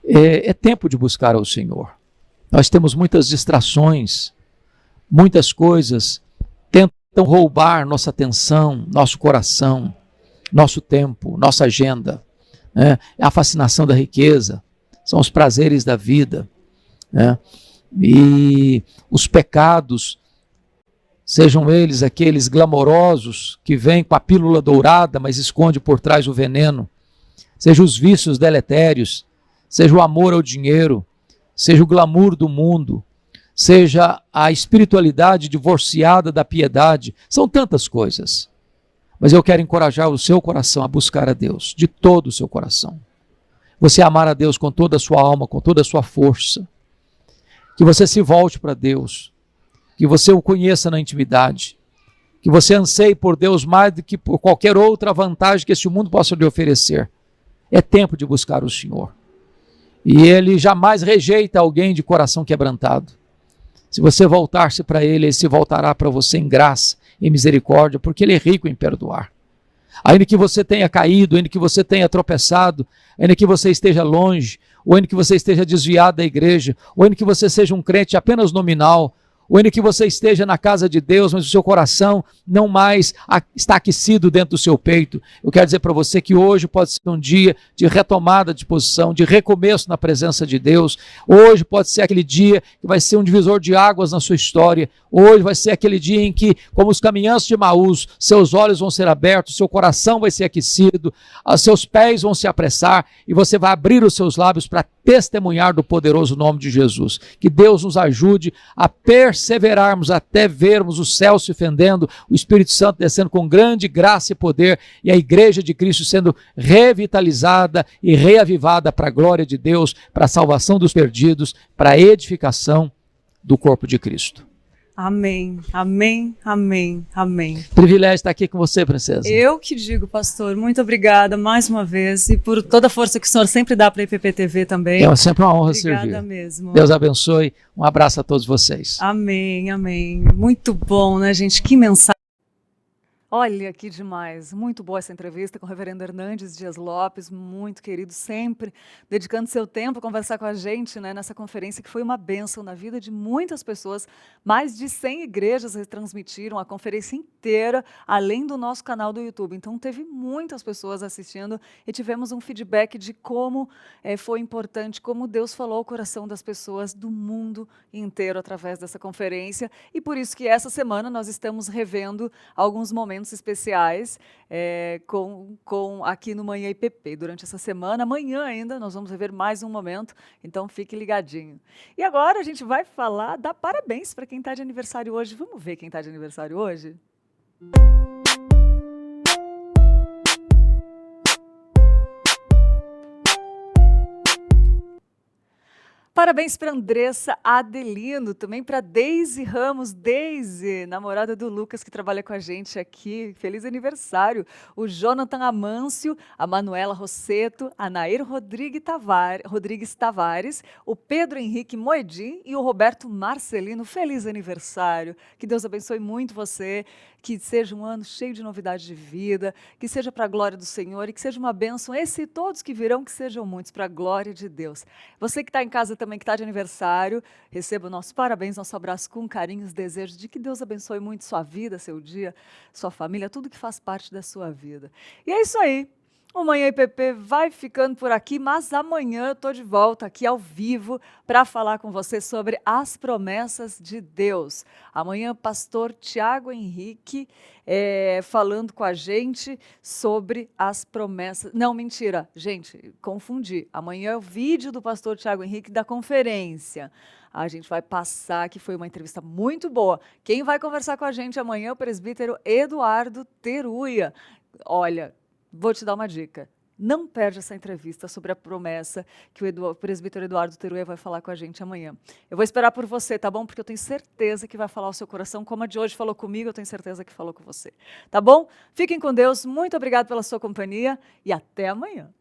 é tempo de buscar ao Senhor. Nós temos muitas distrações, muitas coisas tentam roubar nossa atenção, nosso coração, nosso tempo, nossa agenda, né? A fascinação da riqueza, são os prazeres da vida, né? E os pecados, sejam eles aqueles glamourosos que vêm com a pílula dourada, mas esconde por trás o veneno, sejam os vícios deletérios, seja o amor ao dinheiro, seja o glamour do mundo, seja a espiritualidade divorciada da piedade, são tantas coisas. Mas eu quero encorajar o seu coração a buscar a Deus, de todo o seu coração. Você amar a Deus com toda a sua alma, com toda a sua força. Que você se volte para Deus, que você o conheça na intimidade, que você anseie por Deus mais do que por qualquer outra vantagem que este mundo possa lhe oferecer. É tempo de buscar o Senhor. E Ele jamais rejeita alguém de coração quebrantado. Se você voltar-se para Ele se voltará para você em graça, em misericórdia, porque Ele é rico em perdoar. Ainda que você tenha caído, ainda que você tenha tropeçado, ainda que você esteja longe, ou ainda que você esteja desviado da igreja, ou ainda que você seja um crente apenas nominal, ou ainda que você esteja na casa de Deus, mas o seu coração não mais está aquecido dentro do seu peito. Eu quero dizer para você que hoje pode ser um dia de retomada de posição, de recomeço na presença de Deus. Hoje pode ser aquele dia que vai ser um divisor de águas na sua história. Hoje vai ser aquele dia em que, como os caminhantes de Emaús, seus olhos vão ser abertos, seu coração vai ser aquecido, seus pés vão se apressar e você vai abrir os seus lábios para testemunhar do poderoso nome de Jesus. Que Deus nos ajude a perseverar perseverarmos até vermos o céu se fendendo, o Espírito Santo descendo com grande graça e poder, e a igreja de Cristo sendo revitalizada e reavivada para a glória de Deus, para a salvação dos perdidos, para a edificação do corpo de Cristo. Amém, amém, amém, amém. Privilégio estar aqui com você, princesa. Eu que digo, pastor, muito obrigada mais uma vez e por toda a força que o senhor sempre dá para a IPP-TV também. É sempre uma honra Obrigada servir. mesmo. Deus abençoe. Um abraço a todos vocês. Amém, amém. Muito bom, né, gente? Que mensagem. Olha que demais, muito boa essa entrevista com o reverendo Hernandes Dias Lopes, muito querido, sempre dedicando seu tempo a conversar com a gente, né, nessa conferência que foi uma bênção na vida de muitas pessoas. Mais de 100 igrejas retransmitiram a conferência inteira, além do nosso canal do YouTube. Então teve muitas pessoas assistindo e tivemos um feedback de como foi importante, como Deus falou ao coração das pessoas do mundo inteiro através dessa conferência. E por isso que essa semana nós estamos revendo alguns momentos especiais com aqui no Manhã IPP. Durante essa semana, amanhã ainda, nós vamos rever mais um momento, então fique ligadinho. E agora a gente vai falar, dar parabéns para quem está de aniversário hoje. Vamos ver quem está de aniversário hoje? Parabéns para Andressa Adelino, também para Deise Ramos, Deise, namorada do Lucas, que trabalha com a gente aqui. Feliz aniversário. O Jonathan Amâncio, a Manuela Rosseto, a Nair Rodrigues Tavares, o Pedro Henrique Moedim e o Roberto Marcelino. Feliz aniversário. Que Deus abençoe muito você, que seja um ano cheio de novidades de vida, que seja para a glória do Senhor e que seja uma bênção. Esse e todos que virão, que sejam muitos, para a glória de Deus. Você que está em casa também, que está de aniversário, receba o nosso parabéns, nosso abraço com carinho, os desejos de que Deus abençoe muito sua vida, seu dia, sua família, tudo que faz parte da sua vida. E é isso aí. O Manhã IPP vai ficando por aqui, mas amanhã eu estou de volta aqui ao vivo para falar com você sobre as promessas de Deus. Amanhã, pastor Tiago Henrique falando com a gente sobre as promessas. Não, mentira, gente, confundi. Amanhã é o vídeo do pastor Tiago Henrique da conferência. A gente vai passar, que foi uma entrevista muito boa. Quem vai conversar com a gente amanhã é o presbítero Eduardo Teruia. Olha, vou te dar uma dica. Não perde essa entrevista sobre a promessa que o presbítero Eduardo Teruia vai falar com a gente amanhã. Eu vou esperar por você, tá bom? Porque eu tenho certeza que vai falar ao seu coração, como a de hoje falou comigo, eu tenho certeza que falou com você. Tá bom? Fiquem com Deus, muito obrigado pela sua companhia e até amanhã.